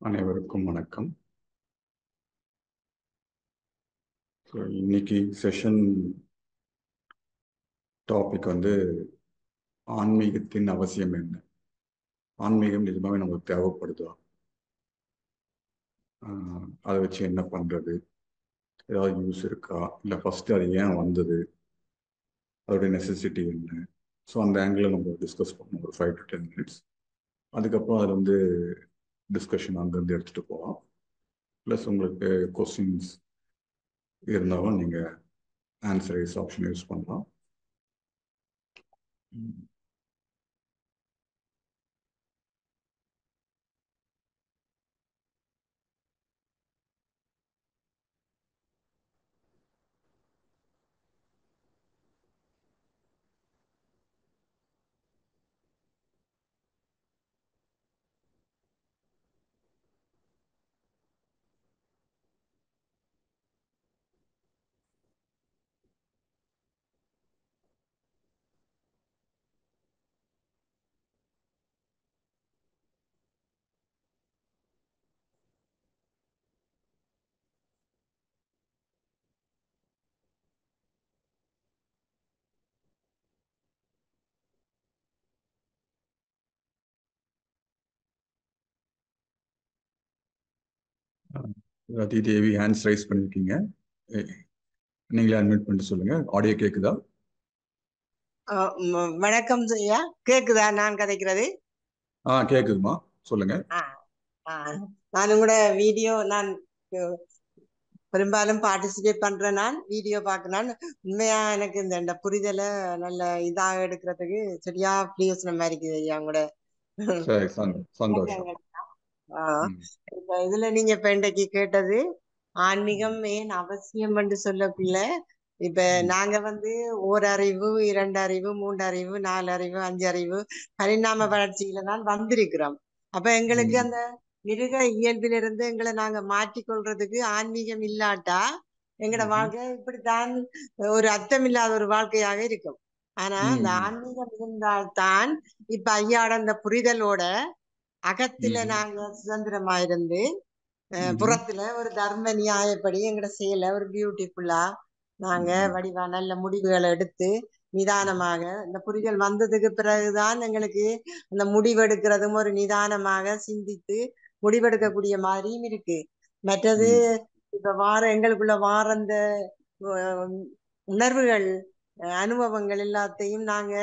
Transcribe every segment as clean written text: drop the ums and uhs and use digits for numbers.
அனைவருக்கும் வணக்கம். இன்னைக்கு செஷன் டாபிக் ஆன்மீகத்தின் அவசியம் என்ன? ஆன்மீகம் நிஜமாவே நமக்கு தேவைப்படுதா? அதை வச்சு என்ன பண்றது? ஏதாவது யூஸ் இருக்கா? இல்லை ஃபர்ஸ்ட் அது ஏன் வந்தது? அதோடைய நெசசிட்டி என்ன? ஸோ அந்த ஆங்கிளில் நம்ம டிஸ்கஸ் பண்ணோம் ஒரு 5 to 10 minutes. அதுக்கப்புறம் அதில் டிஸ்கஷன் அங்கேருந்து எடுத்துகிட்டு போகலாம். ப்ளஸ் உங்களுக்கு கொஸ்டின்ஸ் இருந்தாலும் நீங்கள் ஆன்சர் ஆப்ஷன் யூஸ் பண்ணலாம். ரதி தேவி ஹேண்ட்ஸ் ரைஸ் பண்ணியிருக்கீங்க. நீங்களே அட்மிட் பண்ணிட்டு சொல்லுங்க. ஆடியோ கேக்குதா? வணக்கம் ஐயா, கேக்குதா நான் கதைக்கிறது? கேக்குதுமா, சொல்லுங்க. நானும் கூட வீடியோ நான் பெரும்பாலும் பார்ட்டிசிபேட் பண்றேன். நான் வீடியோ பார்க்கிறேன். உண்மையா எனக்கு இந்த புரிதலை நல்ல இதாக எடுக்கிறதுக்கு சரியா பிரயோசனம் மாதிரி இருக்குது ஐயா கூட. சரி, சந்தோஷம். இப்ப இதுல நீங்க இப்ப இன்றைக்கு கேட்டது ஆன்மீகம் ஏன் அவசியம் என்று சொல்லக்குள்ள, இப்ப நாங்க ஓரறிவு, 2 அறிவு, 3 அறிவு, 4 அறிவு, 5 அறிவு பரிணாம வளர்ச்சியில தான் வந்திருக்கிறோம். அப்ப எங்களுக்கு அந்த மிருக இயல்பிலிருந்து எங்களை நாங்க மாற்றிக்கொள்றதுக்கு ஆன்மீகம் இல்லாட்டா எங்களோட வாழ்க்கை இப்படித்தான் ஒரு அர்த்தமில்லாத ஒரு வாழ்க்கையாக இருக்கும். ஆனா இந்த ஆன்மீகம் இருந்தால்தான் இப்ப ஐயாட அந்த புரிதலோட அகத்துல நாங்க சுதந்திரமா இருந்து புறத்துல ஒரு தர்ம நியாயப்படி எங்கட செயல ஒரு பியூட்டிஃபுல்லா நாங்க வடிவா நல்ல முடிவுகளை எடுத்து நிதானமாக இந்த புரிதல் வந்ததுக்கு பிறகுதான் எங்களுக்கு அந்த முடிவெடுக்கிறதும் ஒரு நிதானமாக சிந்தித்து முடிவெடுக்கக்கூடிய மாதிரியும் இருக்கு. மற்றது இப்ப எங்களுக்குள்ள அந்த உணர்வுகள், அனுபவங்கள் எல்லாத்தையும் நாங்க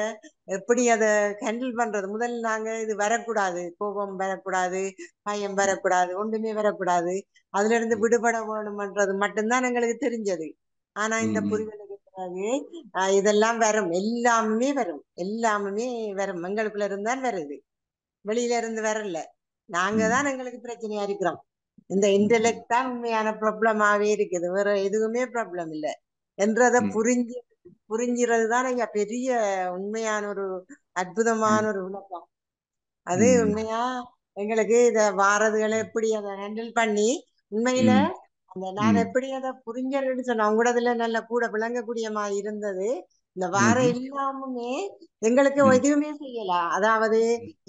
எப்படி அதை ஹேண்டில் பண்றது? முதல்ல நாங்க இது வரக்கூடாது, கோபம் வரக்கூடாது, பயம் வரக்கூடாது, ஒன்றுமே வரக்கூடாது, அதுல இருந்து விடுபட வேணும்ன்றது மட்டும்தான் எங்களுக்கு தெரிஞ்சது. ஆனா இந்த புரிதலுக்கு பிறகு இதெல்லாம் வரும், எல்லாமே வரும், எல்லாமே வரும், எங்களுக்குள்ள இருந்தான் வருது, வெளியில இருந்து வரல. நாங்க தான் எங்களுக்கு பிரச்சனையா இருக்கிறோம். இந்த இன்டெலெக்ட் தான் உண்மையான ப்ராப்ளமாவே இருக்குது, வேற எதுவுமே ப்ராப்ளம் இல்லை என்றதை புரிஞ்சுறதுதான் ஐயா பெரிய உண்மையான ஒரு அற்புதமான ஒரு விளக்கம். அது உண்மையா எங்களுக்கு இத வாரதுகளை எப்படி அதை ஹேண்டில் பண்ணி உண்மையில அந்த நான் எப்படி அதை புரிஞ்சேன்னு சொன்ன உங்களதுல நல்ல கூட விளங்கக்கூடிய மாதிரி இருந்தது. இந்த வார எல்லாமே எங்களுக்கு எதுவுமே செய்யலாம். அதாவது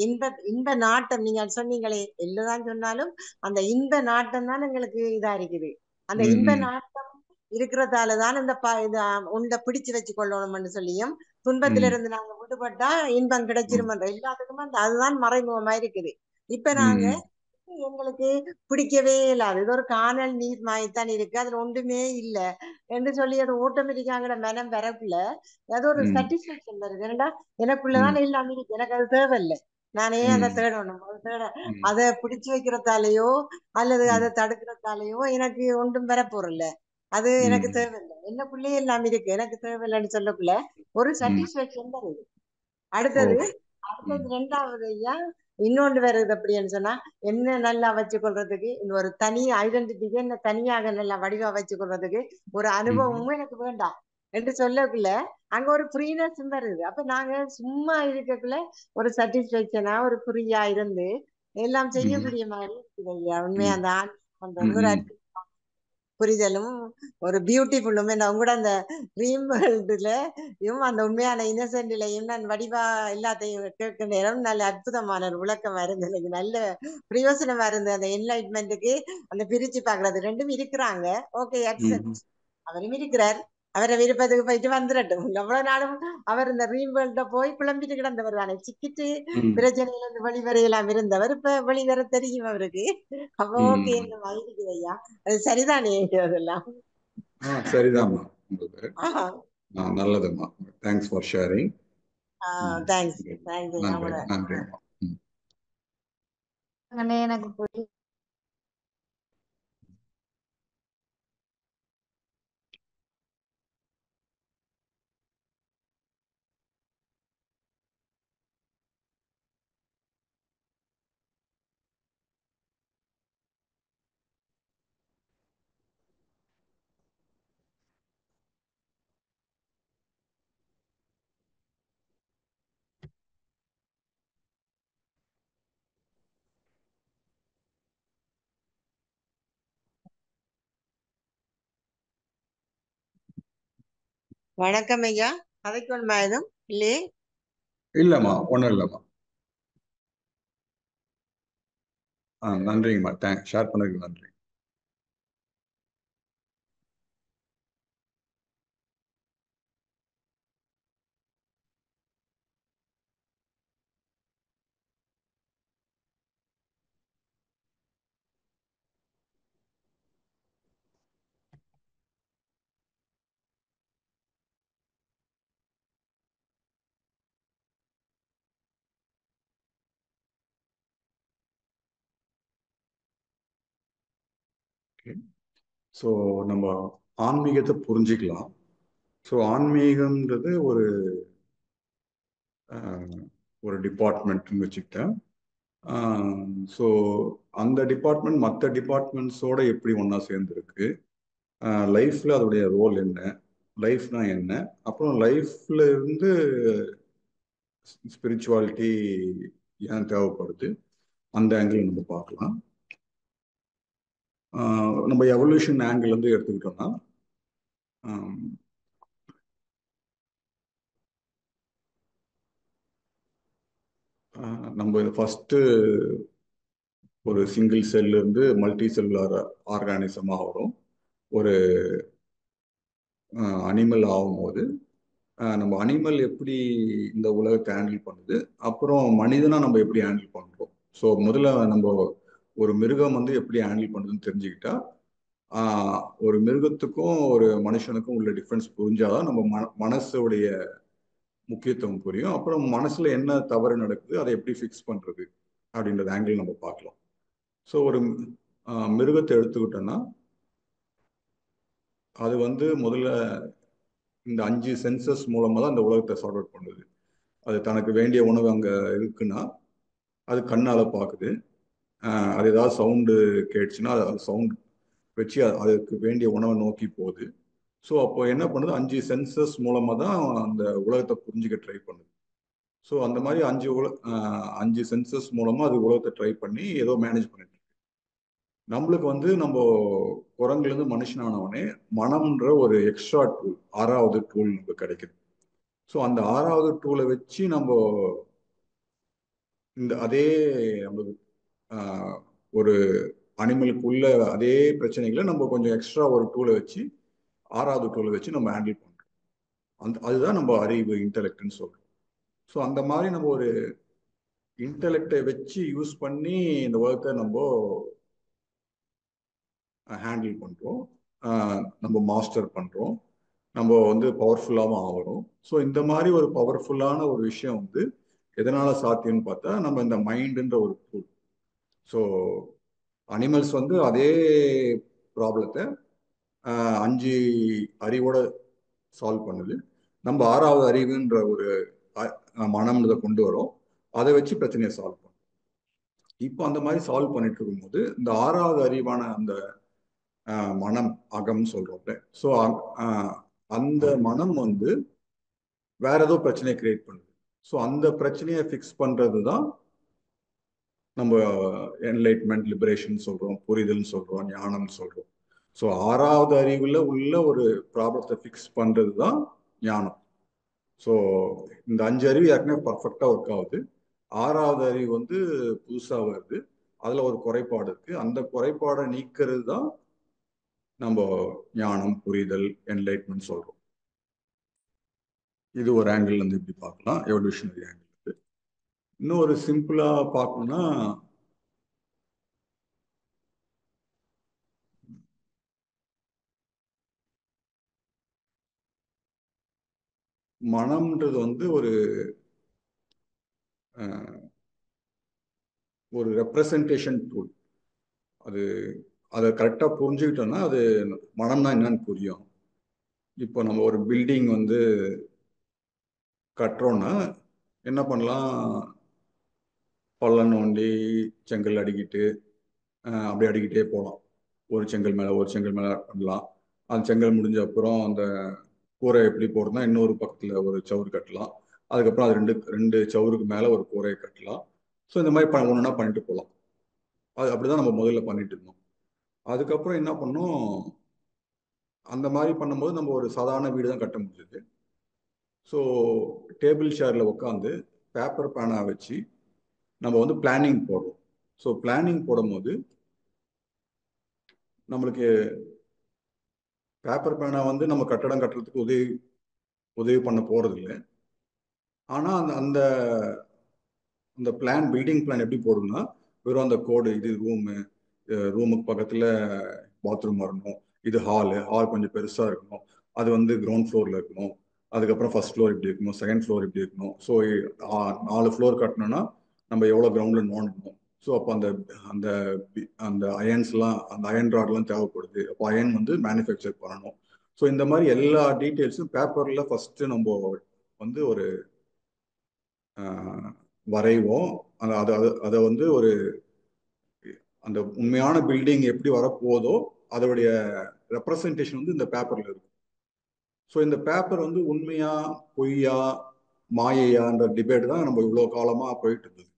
இன்ப நாட்டம், நீங்க சொன்னீங்களே இல்லதான் சொன்னாலும் அந்த இன்ப நாட்டம் தான் எங்களுக்கு இதா இருக்குது. அந்த இன்ப நாட்டம் இருக்கிறதாலதான் இந்த உண்ட பிடிச்சு வச்சு கொள்ளணும்னு சொல்லியும் துன்பத்திலிருந்து நாங்க விடுபட்டா இன்பம் கிடைச்சிருமன்ற எல்லாத்துக்குமே அதுதான் மறைமுகமா இருக்குது. இப்ப நாங்க எங்களுக்கு பிடிக்கவே இல்லாது, இது ஒரு காணல் நீர் மாயத்தான் இருக்கு, அதுல ஒன்றுமே இல்லை என்று சொல்லி அது ஆட்டோமேட்டிக்காங்கிற மனம் வரக்குள்ள அது ஒரு சாட்டிஸ்பாக்சன் வருது. ஏன்னா எனக்குள்ளதான் எல்லாமே இருக்கு, எனக்கு அது தேவையில்லை, நானே அதை தேடணும். அதை பிடிச்சு வைக்கிறதாலேயோ அல்லது அதை தடுக்கிறதாலேயோ எனக்கு ஒன்றும் வரப்போறல. அது எனக்கு தேவையில்லை, என்னக்குள்ளே எல்லாம் இருக்கு, எனக்கு தேவையில்லைன்னு சொல்லக்குள்ள ஒரு சாட்டிஸ்பாக்சன் வருது. அடுத்தது 2வது ஐயா இன்னொன்று வருது. அப்படின்னு சொன்னா என்ன நல்லா வச்சு கொள்றதுக்கு, இந்த ஒரு தனி ஐடென்டிட்டிக்கு என்ன தனியாக நல்லா வடிவா வச்சு கொள்றதுக்கு ஒரு அனுபவமும் எனக்கு வேண்டாம் என்று சொல்லக்குள்ள அங்க ஒரு ஃப்ரீனஸ் வருது. அப்ப நாங்க சும்மா இருக்கக்குள்ள ஒரு சாட்டிஸ்பாக்சனா ஒரு ஃப்ரீயா இருந்து எல்லாம் செய்யக்கூடிய மாதிரி இருக்குது ஐயா. உண்மையா அந்த ஆன்மீகம் பண்றது ஒரு புரிதலும் ஒரு பியூட்டிஃபுல்லும் நான் கூட அந்த ட்ரீம் வேர்ல்டுலயும் அந்த உண்மையான இன்னசென்ட்லையும் நான் வடிவா எல்லாத்தையும் கேட்க நேரம் நல்ல அற்புதமான ஒரு விளக்கம் இருந்து எனக்கு நல்ல பிரயோசனமா இருந்து அந்த என்லைட்மெண்ட்டுக்கு அந்த பிரிச்சு பாக்குறது ரெண்டும் இருக்கிறாங்க. Okay, accept. அவரும் இருக்கிறார். அவரை விருப்பத்துக்கு போயிட்டு வந்துடட்டும். எவ்வளவு நாளும் அவர் இந்த ட்ரீம் வேர்ல்ட போய் குழம்பிட்டு கிடந்தவர் தானே, சிக்கிட்டு பிரச்சனையில இருந்து வெளிவரையெல்லாம் இருந்தவர். இப்ப வெளிவர தெரியும் அவருக்கு. அப்ப ஓகே, இந்த மாதிரி இருக்குது ஐயா. அது சரிதானே அதெல்லாம்? சரிதாம்மா. ஆஹா. நல்லதும்மா. Thanks for sharing. Thanks thanks ஐயா. நன்றி நன்றிம்மா. எனக்கு புரியும். வணக்கம் ஐயா. கதைக்கொள்மா எதுவும் இல்லையே? இல்லம்மா, ஒன்றும் இல்லைம்மா. நன்றிங்கம்மா. ஷேர் பண்ணதுக்கு நன்றி. ஸோ நம்ம ஆன்மீகத்தை புரிஞ்சிக்கலாம். ஸோ ஆன்மீகம்ன்றது ஒரு டிபார்ட்மெண்ட்னு வச்சுக்கிட்டேன். ஸோ அந்த டிபார்ட்மெண்ட் மற்ற டிபார்ட்மெண்ட்ஸோட எப்படி ஒன்றா சேர்ந்துருக்கு, லைஃப்பில் அதோடைய ரோல் என்ன, லைஃப்னா என்ன, அப்புறம் லைஃப்ல இருந்து ஸ்பிரிச்சுவாலிட்டி ஏன் தேவைப்படுது, அந்த ஆங்கிள் நம்ம பார்க்கலாம். நம்ம எவல்யூஷன் ஆங்கிள் வந்து எடுத்துக்கிட்டோம்னா, நம்ம ஃபர்ஸ்ட் ஒரு சிங்கிள் செல்ல இருந்து மல்டி செல்லுலார் ஆர்கானிசமாக வரும். ஒரு அனிமல் ஆகும்போது நம்ம அனிமல் எப்படி இந்த உலகத்தை ஹேண்டில் பண்ணுது, அப்புறம் மனிதனா நம்ம எப்படி ஹேண்டில் பண்றோம். ஸோ முதல்ல நம்ம ஒரு மிருகம் வந்து எப்படி ஹேண்டில் பண்ணுதுன்னு தெரிஞ்சுக்கிட்டா, ஒரு மிருகத்துக்கும் ஒரு மனுஷனுக்கும் உள்ள டிஃப்ரென்ஸ் புரிஞ்சாதான் நம்ம மனசுடைய முக்கியத்துவம் புரியும். அப்புறம் மனசுல என்ன தவறு நடக்குது, அதை எப்படி ஃபிக்ஸ் பண்றது அப்படின்றது ஆங்கிள் நம்ம பார்க்கலாம். ஸோ ஒரு மிருகத்தை எடுத்துக்கிட்டோம்னா, அது வந்து முதல்ல இந்த 5 சென்சஸ் மூலமா தான் இந்த உலகத்தை சார்ட் அவுட் பண்ணுது. அது தனக்கு வேண்டிய உணவு அங்க இருக்குன்னா அது கண்ணால பார்க்குது. அது ஏதாவது சவுண்டு கேட்டுச்சுன்னா அது சவுண்ட் வச்சு அதுக்கு வேண்டிய உணவை நோக்கி போகுது. ஸோ அப்போ என்ன பண்ணுது, 5 சென்சஸ் மூலமா தான் அந்த உலகத்தை புரிஞ்சுக்க ட்ரை பண்ணுது. ஸோ அந்த மாதிரி 5 சென்சஸ் மூலமா அது உலகத்தை ட்ரை பண்ணி ஏதோ மேனேஜ் பண்ணிட்டு இருக்கு. நம்மளுக்கு வந்து நம்ம குரங்குலேருந்து மனுஷனானவனே மனம்ன்ற ஒரு எக்ஸ்ட்ரா டூல், 6வது டூல் நமக்கு கிடைக்குது. ஸோ அந்த 6வது டூலை வச்சு நம்ம இந்த அதே நம்மளுக்கு ஒரு அனிமலுக்குள்ள அதே பிரச்சனைகளை நம்ம கொஞ்சம் எக்ஸ்ட்ரா ஒரு டூலை வச்சு 6வது டூலை வச்சு நம்ம ஹேண்டில் பண்றோம். அதுதான் நம்ம அறிவு, இன்டெலெக்ட்னு சொல்றோம். ஸோ அந்த மாதிரி நம்ம ஒரு இன்டெலெக்டை வச்சு யூஸ் பண்ணி இந்த உலகத்தை நம்ம ஹேண்டில் பண்றோம், நம்ம மாஸ்டர் பண்றோம், நம்ம வந்து பவர்ஃபுல்லாகவும் ஆகிறோம். ஸோ இந்த மாதிரி ஒரு பவர்ஃபுல்லான ஒரு விஷயம் வந்து எதனால சாத்தியம்னு பார்த்தா நம்ம இந்த மைண்டுன்ற ஒரு டூல். ஸோ அனிமல்ஸ் வந்து அதே ப்ராப்ளத்தை 5 அறிவோட சால்வ் பண்ணுது. நம்ம 6வது அறிவுன்ற ஒரு மனம் இதை கொண்டு வரோம், அதை வச்சு பிரச்சனையை சால்வ் பண்ணும். இப்போ அந்த மாதிரி சால்வ் பண்ணிட்டு இருக்கும்போது இந்த 6வது அறிவான அந்த மனம், அகம் சொல்றோம்ல, ஸோ அந்த மனம் வந்து வேற ஏதோ பிரச்சனையை கிரியேட் பண்ணுது. ஸோ அந்த பிரச்சனையை ஃபிக்ஸ் பண்றது தான் நம்ம என்லைட்மெண்ட், லிபரேஷன் சொல்றோம், புரிதல்னு சொல்றோம், ஞானம் சொல்றோம். ஸோ ஆறாவது அறிவில் உள்ள ஒரு ப்ராப்ளத்தை ஃபிக்ஸ் பண்ணுறது தான் ஞானம். ஸோ இந்த 5 அறிவு ஏற்கனவே பர்ஃபெக்டாக ஒர்க் ஆகுது. ஆறாவது அறிவு வந்து புதுசாக வருது. அதில் ஒரு குறைபாடு இருக்கு. அந்த குறைபாடை நீக்கிறது தான் நம்ம ஞானம், புரிதல், என்லைட்மெண்ட் சொல்றோம். இது ஒரு ஆங்கிள் வந்து இப்படி பார்க்கலாம், எவல்யூஷனரி ஆங்கிள். இன்னும் ஒரு சிம்பிளா பார்க்கணும்னா மனம்ன்றது வந்து ஒரு ரெப்ரசன்டேஷன் டூல். அது அதை கரெக்டாக புரிஞ்சுக்கிட்டோம்னா அது மனம்னா என்னன்னு புரியும். இப்போ நம்ம ஒரு பில்டிங் வந்து கட்டுறோம்னா என்ன பண்ணலாம், பள்ளம் நோண்டி செங்கல் அடிக்கிட்டு அப்படி அடிக்கிட்டே போகலாம். ஒரு செங்கல் மேலே ஒரு செங்கல் மேலே பண்ணலாம். அந்த செங்கல் முடிஞ்ச அப்புறம் அந்த கூரை எப்படி போடுறதுனா இன்னொரு பக்கத்தில் ஒரு சவுறு கட்டலாம். அதுக்கப்புறம் அது ரெண்டு ரெண்டு சவுருக்கு மேலே ஒரு கூரையை கட்டலாம். ஸோ இந்த மாதிரி ஒன்றுனா பண்ணிட்டு போகலாம். அது அப்படிதான் நம்ம முதல்ல பண்ணிட்டு இருந்தோம். அதுக்கப்புறம் என்ன பண்ணோம், அந்த மாதிரி பண்ணும்போது நம்ம ஒரு சாதாரண வீடு தான் கட்ட முடியுது. ஸோ டேபிள் ஷேரில் உட்காந்து பேப்பர் பேனா வச்சு நம்ம வந்து பிளானிங் போடுறோம். ஸோ பிளானிங் போடும்போது நம்மளுக்கு பேப்பர் பேனா வந்து நம்ம கட்டடம் கட்டுறதுக்கு உதவி பண்ண போறது இல்லை. ஆனால் அந்த அந்த அந்த பிளான், பில்டிங் பிளான் எப்படி போடும்னா வெறும் அந்த கோடு, இது ரூமுக்கு பக்கத்தில் பாத்ரூம் வரணும், இது ஹால் கொஞ்சம் பெருசாக இருக்கணும், அது வந்து கிரவுண்ட் ஃப்ளோரில் இருக்கணும், அதுக்கப்புறம் ஃபர்ஸ்ட் ஃப்ளோர் இப்படி இருக்கணும், செகண்ட் ஃப்ளோர் இப்படி இருக்கணும். ஸோ 4 ஃப்ளோர் கட்டணும்னா நம்ம எவ்வளோ கிரவுண்டில் நோண்டணும். ஸோ அப்போ அந்த அந்த அந்த அயன்ஸ்லாம், அந்த அயன் ராட்லாம் தேவைப்படுது. அப்போ அயன் வந்து மேனுஃபேக்சர் பண்ணணும். ஸோ இந்த மாதிரி எல்லா டீட்டெயில்ஸும் பேப்பரில் ஃபஸ்ட்டு நம்ம வந்து ஒரு வரைவோம். அதை வந்து அந்த உண்மையான பில்டிங் எப்படி வரப்போதோ அதோடைய ரெப்ரசன்டேஷன் வந்து இந்த பேப்பர்ல இருக்கும். ஸோ இந்த பேப்பர் வந்து உண்மையா பொய்யா மாயையான்ற டிபேட் தான் நம்ம இவ்வளோ காலமா போயிட்டு இருந்தது.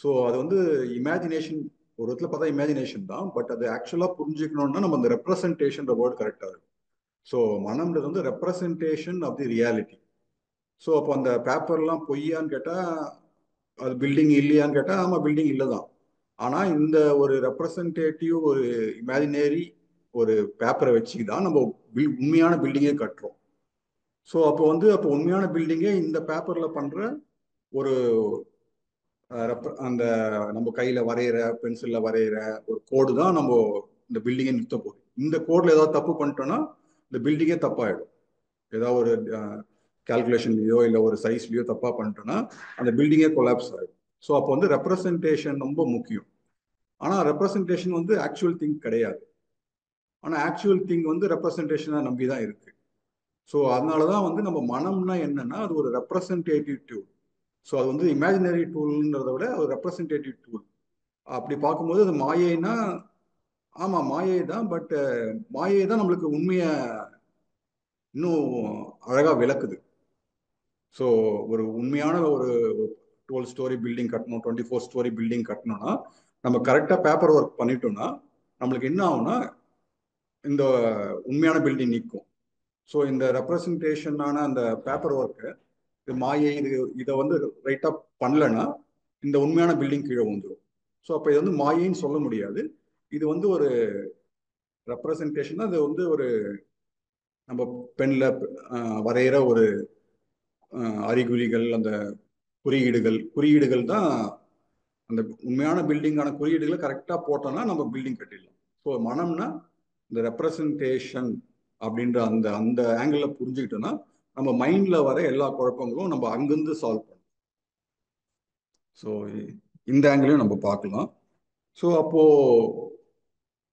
ஸோ அது வந்து இமேஜினேஷன், ஒரு விதத்துல பார்த்தா இமேஜினேஷன் தான். பட் அது ஆக்சுவலா புரிஞ்சுக்கணும்னா நம்ம அந்த ரெப்ரசன்டேஷன் வேர்டு கரெக்டா இருக்கும். ஸோ மனம்ன்றது வந்து representation of the reality. So அப்போ அந்த பேப்பர்லாம் பொய்யான்னு கேட்டா, அது பில்டிங் இல்லையான்னு கேட்டா ஆமா, பில்டிங் இல்லை தான். ஆனா இந்த ஒரு ரெப்ரசன்டேட்டிவ் ஒரு இமேஜினரி ஒரு பேப்பரை வச்சு தான் நம்ம உண்மையான பில்டிங்கே கட்டுறோம். ஸோ அப்போ உண்மையான பில்டிங்கே இந்த பேப்பர்ல பண்ற ஒரு அந்த நம்ம கையில வரைகிற, பென்சில்ல வரைகிற ஒரு கோடு தான் நம்ம இந்த பில்டிங்கை நிறுத்த போகுது. இந்த கோட்ல ஏதாவது தப்பு பண்ணிட்டோம்னா இந்த பில்டிங்கே தப்பாயிடும். ஏதாவது ஒரு கால்குலேஷன்லயோ இல்லை ஒரு சைஸ்லயோ தப்பா பண்ணிட்டோம்னா அந்த பில்டிங்கே கொலாப்ஸ் ஆகிடும். ஸோ அப்போ வந்து ரெப்ரசன்டேஷன் ரொம்ப முக்கியம். ஆனால் ரெப்ரசன்டேஷன் வந்து ஆக்சுவல் திங் கிடையாது. ஆனால் ஆக்சுவல் திங் வந்து ரெப்ரசன்டேஷனை நம்பி தான் இருக்கு. ஸோ அதனால தான் வந்து நம்ம மனம்னா என்னன்னா அது ஒரு ரெப்ரசன்டேட்டிவ் டூல். ஸோ அது வந்து இமேஜினரி டூல்ன்றத விட ஒரு ரெப்ரசன்டேட்டிவ் டூல். அப்படி பார்க்கும்போது அது மாயைனா, ஆமா மாயை தான். பட் மாயை தான் நம்மளுக்கு உண்மையை இன்னும் அழகா விளக்குது. ஸோ ஒரு உண்மையான ஒரு 12 ஸ்டோரி பில்டிங் கட்டணும், 24 ஸ்டோரி பில்டிங் கட்டணும்னா நம்ம கரெக்டாக பேப்பர் ஒர்க் பண்ணிட்டோம்னா நம்மளுக்கு என்ன ஆகும்னா இந்த உண்மையான பில்டிங் நிற்கும். ஸோ இந்த ரெப்ரசன்டேஷனான அந்த பேப்பர் ஒர்க்கு, இது மாயை, இதை வந்து ரைட்டாக பண்ணலன்னா இந்த உண்மையான பில்டிங் கீழே வந்துடும். ஸோ அப்போ இது வந்து மாயைன்னு சொல்ல முடியாது. இது வந்து ஒரு ரெப்ரசன்டேஷன். அது வந்து ஒரு நம்ம பென்ல வரைகிற ஒரு அறிகுறிகள், அந்த குறியீடுகள் தான் அந்த உண்மையான பில்டிங்கான குறியீடுகளை கரெக்டாக போட்டோம்னா நம்ம பில்டிங் கட்டிடலாம். ஸோ மனம்னா இந்த ரெப்ரசன்டேஷன் அப்படின்ற அந்த அந்த ஆங்கிளில் புரிஞ்சுக்கிட்டோம்னா நம்ம மைண்ட்ல வர எல்லா குழப்பங்களும் நம்ம அங்கிருந்து சால்வ் பண்ணணும். ஸோ இந்த ஆங்கிளையும் நம்ம பார்க்கலாம். ஸோ அப்போ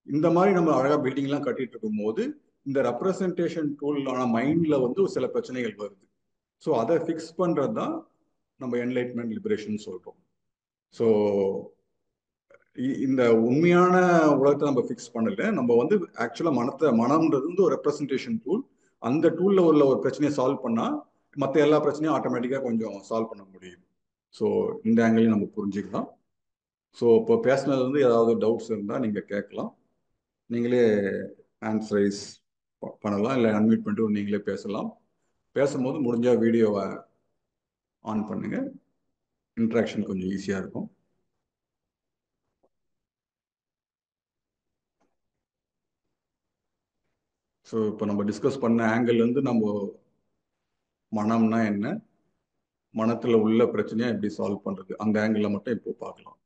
இந்த மாதிரி நம்ம அழகா பில்டிங்லாம் கட்டிட்டு இருக்கும் போது இந்த ரெப்ரசன்டேஷன் டூலான மைண்ட்ல வந்து சில பிரச்சனைகள் வருது. ஸோ அதை ஃபிக்ஸ் பண்றது தான் நம்ம என்லைட்மெண்ட் லிபரேஷன் சொல்றோம். ஸோ இந்த உண்மையான உலகத்தை நம்ம ஃபிக்ஸ் பண்ணல. நம்ம வந்து ஆக்சுவலா மனம்ன்றது வந்து ஒரு ரெப்ரசன்டேஷன் டூல். அந்த டூல்ல உள்ள ஒரு பிரச்சனையை சால்வ் பண்ணா மற்ற எல்லா பிரச்சனையும் ஆட்டோமேட்டிக்கா கொஞ்சம் சால்வ் பண்ண முடியும். ஸோ இந்த ஆங்கிளையும் நம்ம புரிஞ்சுக்கலாம். ஸோ இப்போ பேசினது வந்து ஏதாவது டவுட்ஸ் இருந்தால் நீங்க கேட்கலாம். நீங்களே ஹேண்ட்ஸ் ரைஸ் பண்ணலாம், இல்லை அன்மியூட் பண்ணிட்டு நீங்களே பேசலாம். பேசும்போது முடிஞ்சால் வீடியோவை ஆன் பண்ணுங்க, இன்ட்ராக்ஷன் கொஞ்சம் ஈஸியாக இருக்கும். ஸோ இப்போ நம்ம டிஸ்கஸ் பண்ண ஆங்கிள்லேருந்து நம்ம மனம்னா என்ன, மனத்தில் உள்ள பிரச்சனையை எப்படி சால்வ் பண்ணுறது, அந்த ஆங்கிளில் மட்டும் இப்போ பார்க்கலாம்.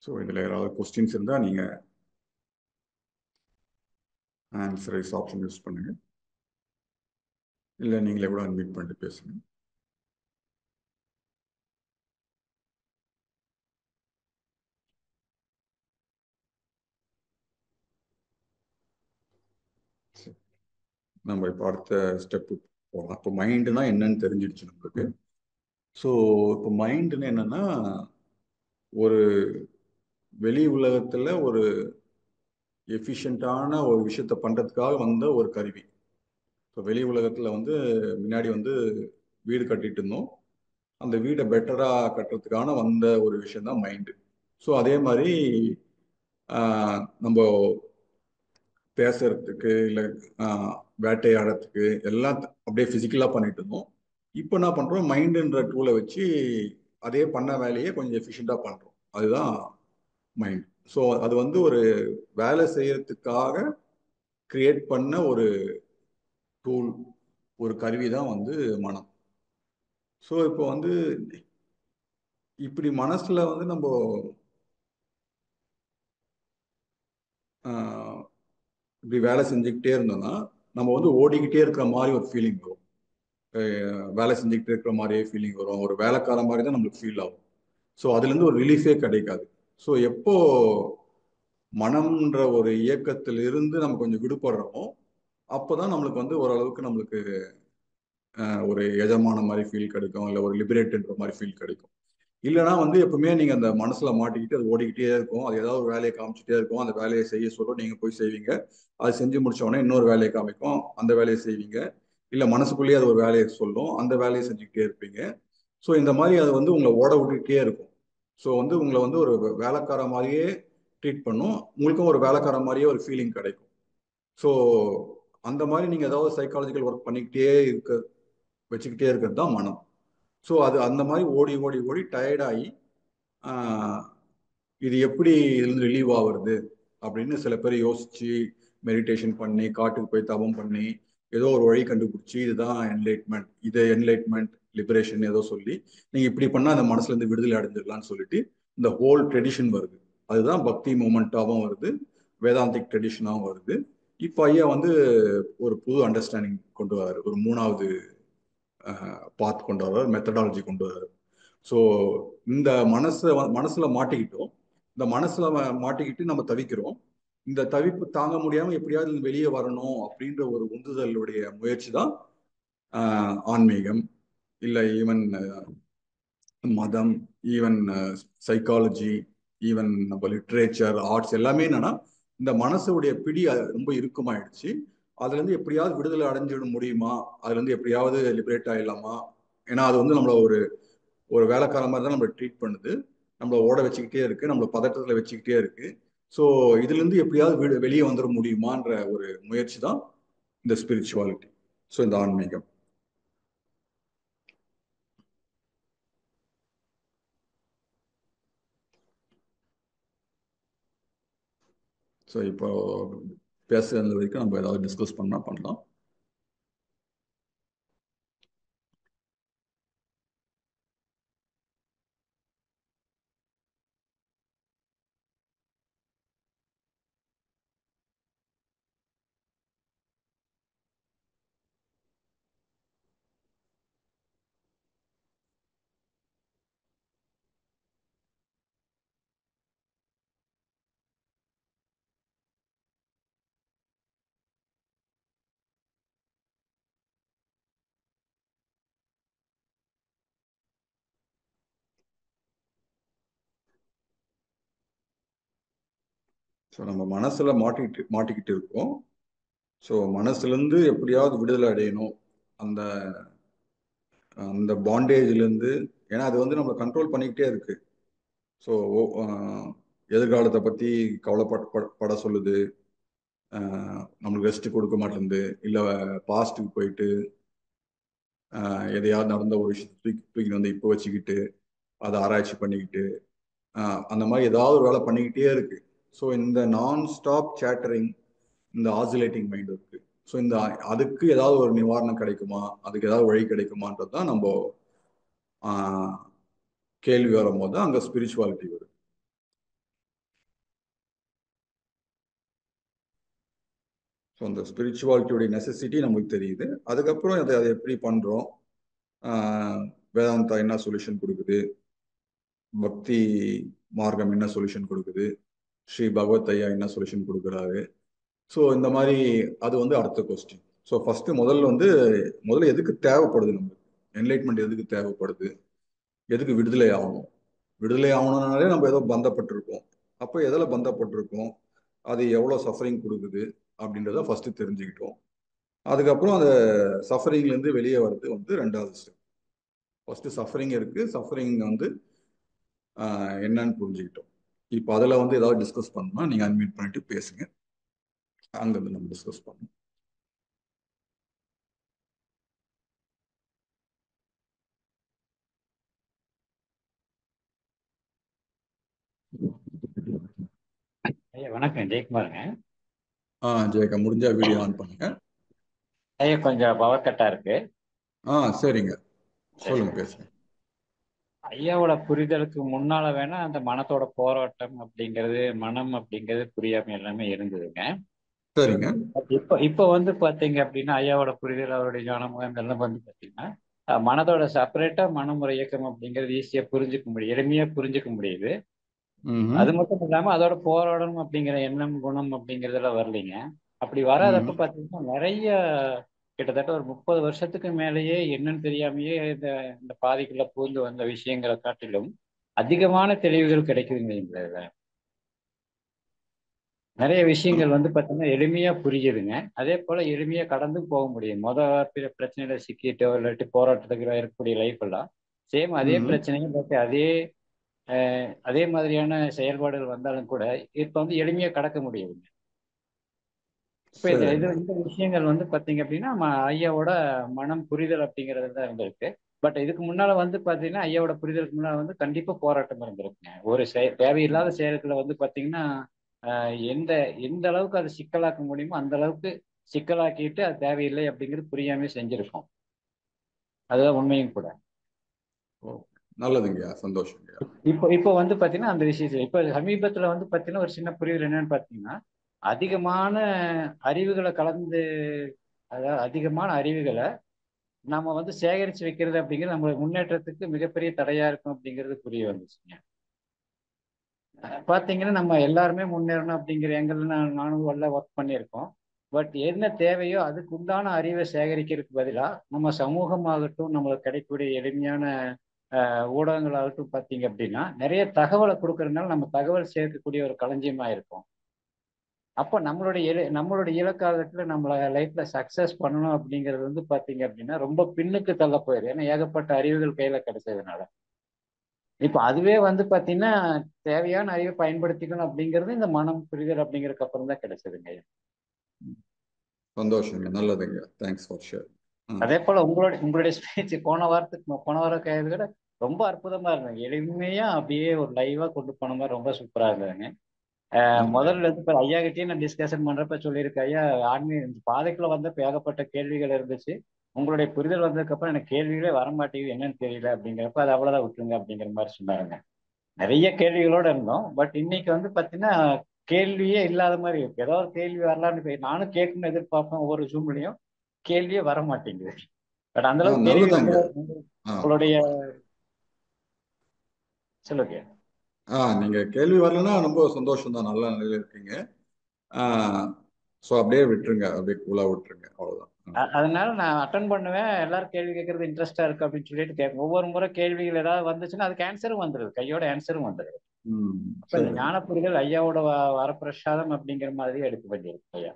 ஸோ இதில் யாராவது கொஸ்டின்ஸ் இருந்தால் நீங்கள் ஆன்சர் ரைஸ் ஆப்ஷன் யூஸ் பண்ணுங்க, இல்லை நீங்களே கூட அன்மியூட் பண்ணிட்டு பேசுங்க. நம்ம இப்போ அடுத்த ஸ்டெப்பு போகலாம். இப்போ மைண்டுனா என்னன்னு தெரிஞ்சிடுச்சு நம்மளுக்கு. ஸோ இப்போ மைண்டுன்னு என்னன்னா, ஒரு வெளி உலகத்தில் ஒரு எஃபிஷியண்டான ஒரு விஷயத்த பண்ணுறதுக்காக வந்த ஒரு கருவி. இப்போ வெளி உலகத்தில் வந்து முன்னாடி வந்து வீடு கட்டிட்டு இருந்தோம், அந்த வீடை பெட்டராக கட்டுறதுக்கான வந்த ஒரு விஷயம் தான் மைண்டு. ஸோ அதே மாதிரி நம்ம பேசுறதுக்கு இல்லை வேட்டையாடுறதுக்கு எல்லாம் அப்படியே ஃபிசிக்கலாக பண்ணிட்டு இருந்தோம். இப்போ என்ன பண்ணுறோம், மைண்டுன்ற டூலை வச்சு அதே பண்ண வேலையை கொஞ்சம் எஃபிஷியண்டாக பண்ணுறோம். அதுதான் மைண்ட். ஸோ அது வந்து ஒரு வேலை செய்யறதுக்காக கிரியேட் பண்ண ஒரு டூல், ஒரு கருவி தான் வந்து மனம். ஸோ இப்போ வந்து இப்படி மனசுல வந்து நம்ம இப்படி வேலை செஞ்சுக்கிட்டே இருந்தோம்னா நம்ம வந்து ஓடிக்கிட்டே இருக்கிற மாதிரி ஒரு ஃபீலிங் வரும். வேலை செஞ்சுக்கிட்டே இருக்கிற மாதிரியே ஃபீலிங் வரும், ஒரு வேலைக்கார மாதிரி தான் நம்மளுக்கு ஃபீல் ஆகும். ஸோ அதுலேருந்து ஒரு ரிலீஃபே கிடைக்காது. ஸோ எப்போ மனம்ன்ற ஒரு இயக்கத்தில் இருந்து நம்ம கொஞ்சம் விடுபடுறோமோ அப்போதான் நம்மளுக்கு வந்து ஓரளவுக்கு நம்மளுக்கு ஒரு எஜமான மாதிரி ஃபீல் கிடைக்கும், இல்லை ஒரு லிபரேட்ன்ற மாதிரி ஃபீல் கிடைக்கும். இல்லைனா வந்து எப்பவுமே நீங்க அந்த மனசுல மாட்டிக்கிட்டு அது ஓடிக்கிட்டே இருக்கும், அது ஏதாவது ஒரு வேலையை காமிச்சிட்டே இருக்கும், அந்த வேலையை செய்ய சொல்ல நீங்க போய் செய்வீங்க, அது செஞ்சு முடிச்ச உடனே இன்னொரு வேலையை காமிக்கும், அந்த வேலையை செய்வீங்க, இல்லை மனசுக்குள்ளேயே அது ஒரு வேலையை சொல்லும், அந்த வேலையை செஞ்சுக்கிட்டே இருப்பீங்க. ஸோ இந்த மாதிரி அது வந்து உங்களை ஓட விட்டுக்கிட்டே இருக்கும். ஸோ வந்து உங்களை வந்து ஒரு வேலைக்கார மாதிரியே ட்ரீட் பண்ணும், உங்களுக்கும் ஒரு வேலைக்கார மாதிரியே ஒரு ஃபீலிங் கிடைக்கும். ஸோ அந்த மாதிரி நீங்க ஏதாவது சைக்காலஜிக்கல் ஒர்க் பண்ணிக்கிட்டே வச்சுக்கிட்டே இருக்கிறது தான் மனம். ஸோ அது அந்த மாதிரி ஓடி ஓடி ஓடி டயர்டாகி இது எப்படி இதுலேருந்து ரிலீவ் ஆகுறது அப்படின்னு சில பேர் யோசிச்சு மெடிடேஷன் பண்ணி காட்டுக்கு போய் தவம் பண்ணி ஏதோ ஒரு வழி கண்டுபிடிச்சி இதுதான் என்லைட்மெண்ட், இது என்லைட்மெண்ட் லிபரேஷன் ஏதோ சொல்லி நீங்க இப்படி பண்ணா அந்த மனசுல இருந்து விடுதலை அடைஞ்சிடலாம்னு சொல்லிட்டு இந்த ஹோல் ட்ரெடிஷன் வருது. அதுதான் பக்தி மூமெண்டாகவும் வருது, வேதாந்திக் ட்ரெடிஷனாகவும் வருது. இப்போ ஐயா வந்து ஒரு புது அண்டர்ஸ்டாண்டிங் கொண்டு வராரு, ஒரு மூணாவது பாத் கொண்டு வர்றாரு, மெத்தடாலஜி கொண்டு வர்றாரு. ஸோ இந்த மனசுல மாட்டிக்கிட்டோம், இந்த மனசுல மாட்டிக்கிட்டு நம்ம தவிக்கிறோம். இந்த தவிப்பு தாங்க முடியாம எப்படியாவது வெளியே வரணும் அப்படின்ற ஒரு உந்துதலுடைய முயற்சி தான் ஆன்மீகம், இல்லை ஈவன் மதம், ஈவன் சைக்காலஜி, ஈவன் நம்ம லிட்ரேச்சர், ஆர்ட்ஸ் எல்லாமே என்னன்னா இந்த மனசுடைய பிடி ரொம்ப இறுக்கமாயிடுச்சு. அதுல இருந்து எப்படியாவது விடுதலை அடைஞ்சிட முடியுமா, அதுல இருந்து எப்படியாவது லிபரேட் ஆயிடலாமா. ஏன்னா அது வந்து நம்மள ஒரு ஒரு வேலைக்கார மாதிரி தான் நம்மளை ட்ரீட் பண்ணுது, நம்மளை ஓட வச்சுக்கிட்டே இருக்கு, நம்மளை பதட்டத்தில் வச்சுக்கிட்டே இருக்கு. ஸோ இதுல இருந்து எப்படியாவது வெளியே வந்துட முடியுமான்ற ஒரு முயற்சி தான் இந்த ஸ்பிரிச்சுவாலிட்டி, ஸோ இந்த ஆன்மீகம். ஸோ இப்போ பேசுறது வரைக்கும் நம்ம ஏதாவது டிஸ்கஸ் பண்ணலாம். ஸோ நம்ம மனசுல மாட்டிக்கிட்டு இருக்கோம். ஸோ மனசுலேருந்து எப்படியாவது விடுதலை அடையணும். அந்த அந்த பாண்டேஜ்லேருந்து, ஏன்னா அது வந்து நம்மளை கண்ட்ரோல் பண்ணிக்கிட்டே இருக்கு. ஸோ எதிர்காலத்தை பற்றி கவலைப்பட சொல்லுது, நம்மளுக்கு ரெஸ்ட் கொடுக்க மாட்டேங்குது, இல்லை பாஸ்ட்டுக்கு போயிட்டு எதையாவது நடந்த ஒரு விஷயத்தை தூக்கி வந்து இப்போ வச்சுக்கிட்டு அதை ஆராய்ச்சி பண்ணிக்கிட்டு அந்த மாதிரி ஏதாவது ஒரு வேலை பண்ணிக்கிட்டே இருக்கு. ஸோ இந்த நான் ஸ்டாப் சேட்டரிங், இந்த ஆசிலேட்டிங் மைண்ட் இருக்கு. ஸோ இந்த அதுக்கு ஏதாவது ஒரு நிவாரணம் கிடைக்குமா, அதுக்கு ஏதாவது வழி கிடைக்குமான்றது தான் நம்ம கேள்வி வரும்போது தான் அங்கே ஸ்பிரிச்சுவாலிட்டி வரும். ஸோ அந்த ஸ்பிரிச்சுவாலிட்டியோடைய நெசசிட்டி நமக்கு தெரியுது. அதுக்கப்புறம் அதை எப்படி பண்ணுறோம், வேதாந்தா என்ன சொல்யூஷன் கொடுக்குது, பக்தி மார்க்கம் என்ன சொல்யூஷன் கொடுக்குது, ஸ்ரீ பகவத் ஐயா என்ன சொல்யூஷன் கொடுக்குறாரு. ஸோ இந்த மாதிரி அது வந்து அடுத்த கொஸ்டின். ஸோ ஃபர்ஸ்ட் முதல்ல எதுக்கு தேவைப்படுது, நமக்கு என்லைட்மெண்ட் எதுக்கு தேவைப்படுது, எதுக்கு விடுதலை ஆகணும். விடுதலை ஆகணும்னாலே நம்ம ஏதோ பந்தப்பட்டிருக்கோம். அப்போ எதில் பந்தப்பட்டிருக்கோம், அது எவ்வளோ சஃபரிங் கொடுக்குது அப்படின்றத ஃபர்ஸ்ட் தெரிஞ்சுக்கிட்டோம். அதுக்கப்புறம் அந்த சஃபரிங்லேருந்து வெளியே வர்றது வந்து ரெண்டாவது ஸ்டெப். ஃபர்ஸ்ட் சஃபரிங் இருக்கு, சஃபரிங் வந்து என்னன்னு புரிஞ்சுக்கிட்டோம். இப்போ அதில் வந்து ஏதாவது டிஸ்கஸ் பண்ணணும்னா நீங்கள் அன்மியூட் பண்ணிட்டு பேசுங்க, அங்கேருந்து நம்ம டிஸ்கஸ் பண்ணணும். ஐயா வணக்கம், ஜெயக்குமாருங்க. ஜெயக்கா, முடிஞ்சா வீடியோ ஆன் பண்ணுங்க. ஐயா கொஞ்சம் பவர் கட்டா இருக்கு. சரிங்க, சொல்லுங்க, சரிங்க. பேசுங்க. ஐயாவோட புரிதலுக்கு முன்னால வேணா அந்த மனத்தோட போராட்டம் அப்படிங்கிறது, மனம் அப்படிங்கிறது புரியாம எல்லாமே இருந்ததுங்க. சரிங்க. இப்ப வந்து பாத்தீங்க அப்படின்னா ஐயாவோட புரிதல், அவருடைய ஞானம் இதெல்லாம் வந்து பாத்தீங்கன்னா மனதோட செப்பரேட்டா மனமுறை இயக்கம் அப்படிங்கிறது ஈஸியா புரிஞ்சுக்க முடியும், எளிமையா புரிஞ்சுக்க முடியுது. அது மட்டும் இல்லாம அதோட போராடணும் அப்படிங்கிற எண்ணம், குணம் அப்படிங்கறதெல்லாம் வரலைங்க. அப்படி வராதப்ப பாத்தீங்கன்னா நிறைய, கிட்டத்தட்ட ஒரு 30 வருஷத்துக்கு மேலேயே என்னன்னு தெரியாமயே இந்த இந்த பாதைக்குள்ள பூந்து வந்த விஷயங்களை காட்டிலும் அதிகமான தெளிவுகள் கிடைக்குதுங்க. இதுல நிறைய விஷயங்கள் வந்து பார்த்தீங்கன்னா எளிமையா புரியுதுங்க. அதே போல எளிமையா கடந்து போக முடியும். பிரச்சனையில சிக்கிட்டோ இல்லாட்டி போராட்டத்துக்கு இருக்கக்கூடிய லைஃப் எல்லாம் சேம் அதே பிரச்சனையும் இல்லாட்டி அதே மாதிரியான செயல்பாடுகள் வந்தாலும் கூட இப்ப வந்து எளிமையா கடக்க முடியுதுங்க. இப்ப இந்த விஷயங்கள் வந்து பாத்தீங்க அப்படின்னா ஐயாவோட மனம் புரிதல் அப்படிங்கிறது தான் இருந்திருக்கு. பட் இதுக்கு முன்னால வந்து பாத்தீங்கன்னா ஐயாவோட புரிதலுக்கு முன்னால வந்து கண்டிப்பா போராட்டம் இருந்திருக்குங்க. ஒரு தேவையில்லாத செயல்களை வந்து பாத்தீங்கன்னா எந்த எந்த அளவுக்கு அதை சிக்கலாக்க முடியுமோ அந்த அளவுக்கு சிக்கலாக்கிட்டு அது தேவையில்லை அப்படிங்கிறது புரியாம செஞ்சிருக்கோம். அதுதான் உண்மையும் கூட. நல்லதுங்க, சந்தோஷம். இப்போ வந்து பாத்தீங்கன்னா அந்த விஷயத்துல இப்ப சமீபத்துல வந்து பாத்தீங்கன்னா ஒரு சின்ன புரிதல் என்னன்னு பாத்தீங்கன்னா, அதிகமான அறிவுகளை கலந்து, அதாவது அதிகமான அறிவுகளை நாம வந்து சேகரிச்சு வைக்கிறது அப்படிங்கிறது நம்மளோட முன்னேற்றத்துக்கு மிகப்பெரிய தடையா இருக்கும் அப்படிங்கிறது புரிய வந்துச்சுங்க. பாத்தீங்கன்னா நம்ம எல்லாருமே முன்னேறணும் அப்படிங்கிற எங்களை நானும் ஒர்க் பண்ணியிருக்கோம். பட் என்ன தேவையோ அதுக்கு உண்டான அறிவை சேகரிக்கிறதுக்கு பதிலா நம்ம சமூகமாகட்டும், நம்மளுக்கு கிடைக்கக்கூடிய எளிமையான ஊடகங்களாகட்டும் பார்த்தீங்க அப்படின்னா நிறைய தகவலை கொடுக்கறதுனால நம்ம தகவல் சேர்க்கக்கூடிய ஒரு களஞ்சியமா இருக்கும். அப்போ நம்மளுடைய இலக்காகத்துல நம்மள லைஃப்ல சக்சஸ் பண்ணணும் அப்படிங்கிறது வந்து பாத்தீங்க அப்படின்னா ரொம்ப பின்னுக்கு தள்ள போயிடும். ஏன்னா ஏகப்பட்ட அறிவுகள் கையில கிடைச்சதுனால. இப்ப அதுவே வந்து பாத்தீங்கன்னா தேவையான அறிவை பயன்படுத்திக்கணும் அப்படிங்கிறது இந்த மனம் புரிதல் அப்படிங்கிறதுக்கு அப்புறம் தான் கிடைச்சதுங்க. சந்தோஷங்க, நல்லதுங்க, தேங்க்ஸ் ஃபார் ஷேர். அதே போல உங்களுடைய ஸ்பீச் போன வார விட ரொம்ப அற்புதமா இருந்தது. எளிமையா அப்படியே ஒரு லைவா கொண்டு போன மாதிரி ரொம்ப சூப்பரா இருந்ததுங்க. முதல்ல இருந்து ஐயா கிட்டே நான் டிஸ்கஷன் பண்றப்ப சொல்லியிருக்கேன், ஐயா ஆன்மீக பாதைக்குள்ள வந்தப்ப ஏகப்பட்ட கேள்விகள் இருந்துச்சு, உங்களுடைய புரிதல் வந்ததுக்கு அப்புறம் எனக்கு கேள்விகளே வரமாட்டேங்குது, என்னன்னு தெரியல அப்படிங்கிறப்ப அது அவ்வளவுதான் விட்டுருங்க அப்படிங்கிற மாதிரி சொன்னாருங்க. நிறைய கேள்விகளோட இருந்தோம். பட் இன்னைக்கு வந்து பாத்தீங்கன்னா கேள்வியே இல்லாத மாதிரி இருக்கு. ஏதோ ஒரு கேள்வி வரலான்னு நானும் கேட்கணும்னு எதிர்பார்ப்பேன். ஒவ்வொரு ஜூம்லயும் கேள்வியே வர மாட்டேங்குது. பட் அந்த அளவுக்கு கேள்வி உங்களுடைய சொல்லுங்க. நீங்க கேள்வி வரலன்னா ரொம்ப சந்தோஷம் தான், நல்ல நிலையில இருக்கீங்க. ஸோ அப்படியே விட்டுருங்க, அப்படியே கூலா விட்டுருங்க, அவ்வளவுதான். அதனால நான் அட்டன் பண்ணுவேன். எல்லாரும் கேள்வி கேட்கறது இன்ட்ரெஸ்டா இருக்கு அப்படின்னு சொல்லிட்டு கேட்பேன். ஒவ்வொரு முறை கேள்விகள் ஏதாவது வந்துச்சுன்னா அதுக்கு ஆன்சரும் வந்துடுது, கையோட ஆன்சரும் வந்துடுது. அப்ப இந்த சரி. ஞான புரிதல் ஐயாவோட வரப்பிரசாதம் அப்படிங்கிற மாதிரி எடுக்கப்பட்டிருக்கு ஐயா.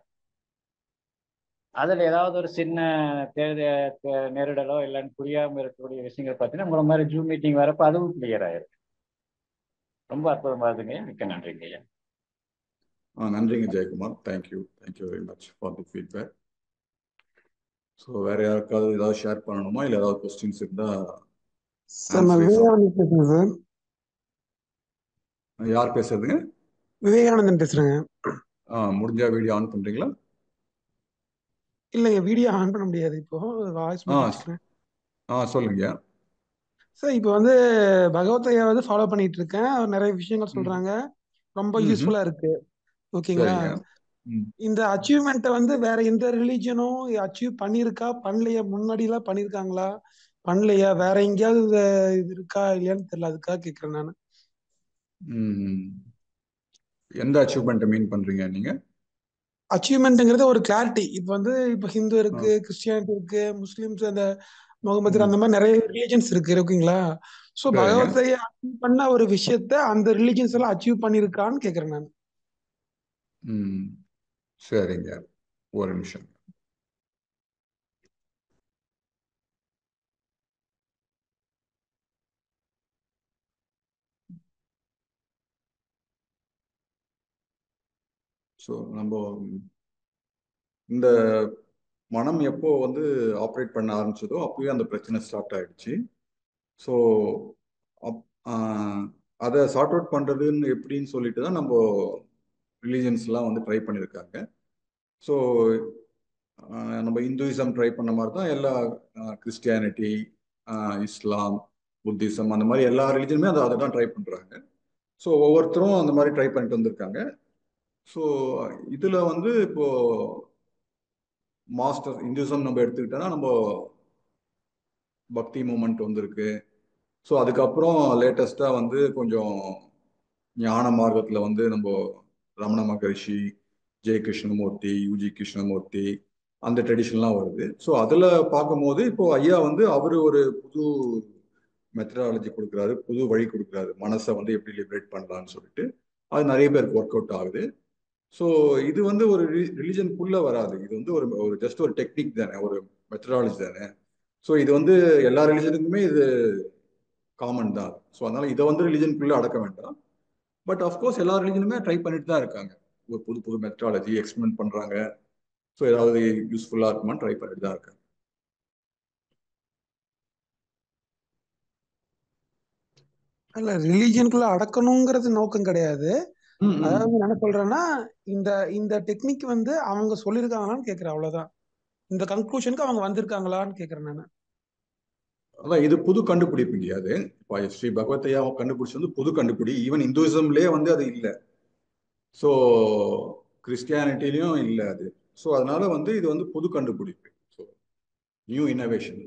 அதுல ஏதாவது ஒரு சின்ன நெருடலோ இல்லைன்னு புரியாம இருக்கக்கூடிய விஷயங்கள் பார்த்தீங்கன்னா உங்களை மாதிரி ஜூம் மீட்டிங் வரப்ப அதுவும் கிளியர் ஆயிருக்கு. ரொம்ப அற்புதமா இருக்குங்க. மிக்க நன்றிங்க ஐயா. நன்றிங்க Jayakumar. Thank you very much for the feedback. So வேற யாருக்காவது ஏதாவது ஷேர் பண்ணணுமா, இல்லை ஏதாவது கொஸ்டின்ஸ் இருந்தா சார் நான் விவேகானந்தன் பேசுறேன் சார். யார் பேசுறதுங்க? விவேகானந்தன் பேசுறேங்க. முடிஞ்சா வீடியோ ஆன் பண்றீங்களா? இல்லைங்க, வீடியோ ஆன் பண்ண முடியாது, இப்போ வாய்ஸ் மட்டும் வச்சுக்கிறேன். சொல்லுங்க. சார் இப்போ வந்து பகவத்தையா வந்து ஃபாலோ பண்ணிட்டு இருக்கேன். அவர் நிறைய விஷயங்கள் சொல்றாங்க, ரொம்ப யூஸ்ஃபுல்லா இருக்கு. ஓகேங்களா? இந்த அச்சீவ்மெண்ட்டை வந்து வேற எந்த ரிலீஜனும் அச்சீவ் பண்ணியிருக்கா பண்ணலையா? முன்னாடி எல்லாம் பண்ணியிருக்காங்களா பண்ணலையா? வேற எங்கேயாவது இது இருக்கா இல்லையான்னு தெரியல, அதுக்காக கேட்கிறேன் நான். எந்த அச்சீவ்மெண்ட் மீன் பண்றீங்க நீங்க? அச்சீவ்மெண்ட்ங்கிறது ஒரு கிளாரிட்டி. இப்போ வந்து இப்போ ஹிந்து இருக்கு, கிறிஸ்டியானிட்டி இருக்கு, முஸ்லிம்ஸ், அந்த முகமது, அந்த மாதிரி நிறைய ரிலீஜன்ஸ் இருக்கு. ஓகேங்களா? ஸோ பகவத்தையா அச்சீவ் பண்ண ஒரு விஷயத்த அந்த ரிலீஜன்ஸ் எல்லாம் அச்சீவ் பண்ணியிருக்கான்னு கேட்கிறேன் நான். சரிங்க, ஒரு நிமிஷம். ஸோ நம்ம இந்த மனம் எப்போ வந்து ஆப்ரேட் பண்ண ஆரம்பிச்சதோ அப்பவே அந்த பிரச்சனை ஸ்டார்ட் ஆயிடுச்சு. ஸோ அதை சார்ட் அவுட் பண்றதுன்னு எப்படின்னு சொல்லிட்டு தான் நம்ம ரிலீஜன்ஸ்லாம் வந்து ட்ரை பண்ணியிருக்காங்க. ஸோ நம்ம இந்துயிசம் ட்ரை பண்ண மாதிரி தான் எல்லா கிறிஸ்டியானிட்டி, இஸ்லாம், புத்திசம், அந்த மாதிரி எல்லா ரிலீஜனுமே அதை தான் ட்ரை பண்ணுறாங்க. ஸோ ஒவ்வொருத்தரும் அந்த மாதிரி ட்ரை பண்ணிட்டு வந்திருக்காங்க. ஸோ இதில் வந்து இப்போ மாஸ்டர் இந்துயிசம் நம்ம எடுத்துக்கிட்டோன்னா நம்ம பக்தி மூமெண்ட் வந்திருக்கு. ஸோ அதுக்கப்புறம் லேட்டஸ்டாக வந்து கொஞ்சம் ஞான மார்க்கத்தில் வந்து நம்ம ரமண மகரிஷி, ஜெய கிருஷ்ணமூர்த்தி, யூஜி கிருஷ்ணமூர்த்தி, அந்த ட்ரெடிஷன்லாம் வருது. ஸோ அதில் பார்க்கும்போது இப்போ ஐயா வந்து அவர் ஒரு புது மெத்தடாலஜி கொடுக்குறாரு, புது வழி கொடுக்குறாரு, மனசை வந்து எப்படி லிபரேட் பண்ணலான்னு சொல்லிட்டு. அது நிறைய பேருக்கு ஒர்க் அவுட் ஆகுது. ஸோ இது வந்து ஒரு ரிலிஜனுக்குள்ள வராது. இது வந்து ஒரு ஜஸ்ட் ஒரு டெக்னிக் தானே, ஒரு மெத்தடாலஜி தானே. ஸோ இது வந்து எல்லா ரிலிஜனுக்குமே இது காமன் தான். ஸோ அதனால இதை வந்து ரிலிஜனுக்குள்ள அடக்க வேண்டாம். பட் அஃப்கோர்ஸ் எல்லா ரிலிஜனுமே ட்ரை பண்ணிட்டு தான் இருக்காங்க. ஒரு புது புது மெத்தடாலஜி எக்ஸ்பெரிமெண்ட் பண்றாங்க. ஸோ ஏதாவது யூஸ்ஃபுல்லா இருக்குமான்னு ட்ரை பண்ணிட்டு தான் இருக்காங்க. இல்ல, ரிலீஜனுக்குள்ள அடக்கணுங்கிறது நோக்கம் கிடையாது. அதாவது என்ன சொல்றேன்னா, இந்த இந்த டெக்னிக் வந்து அவங்க சொல்லியிருக்காங்களான்னு கேட்கிறேன், அவ்வளவுதான். இந்த கன்க்ளூஷனுக்கு அவங்க வந்திருக்காங்களான்னு கேட்கிறேன் நான். அதான் இது புது கண்டுபிடிப்புங்க. அது ஸ்ரீ பகவத்தையா கண்டுபிடிச்சது வந்து புது கண்டுபிடி. ஈவன் இந்துயிசம்லேயே வந்து அது இல்லை. ஸோ கிறிஸ்டியானிட்டிலையும் இல்லை அது. ஸோ அதனால வந்து இது வந்து புது கண்டுபிடிப்பு. So new innovation.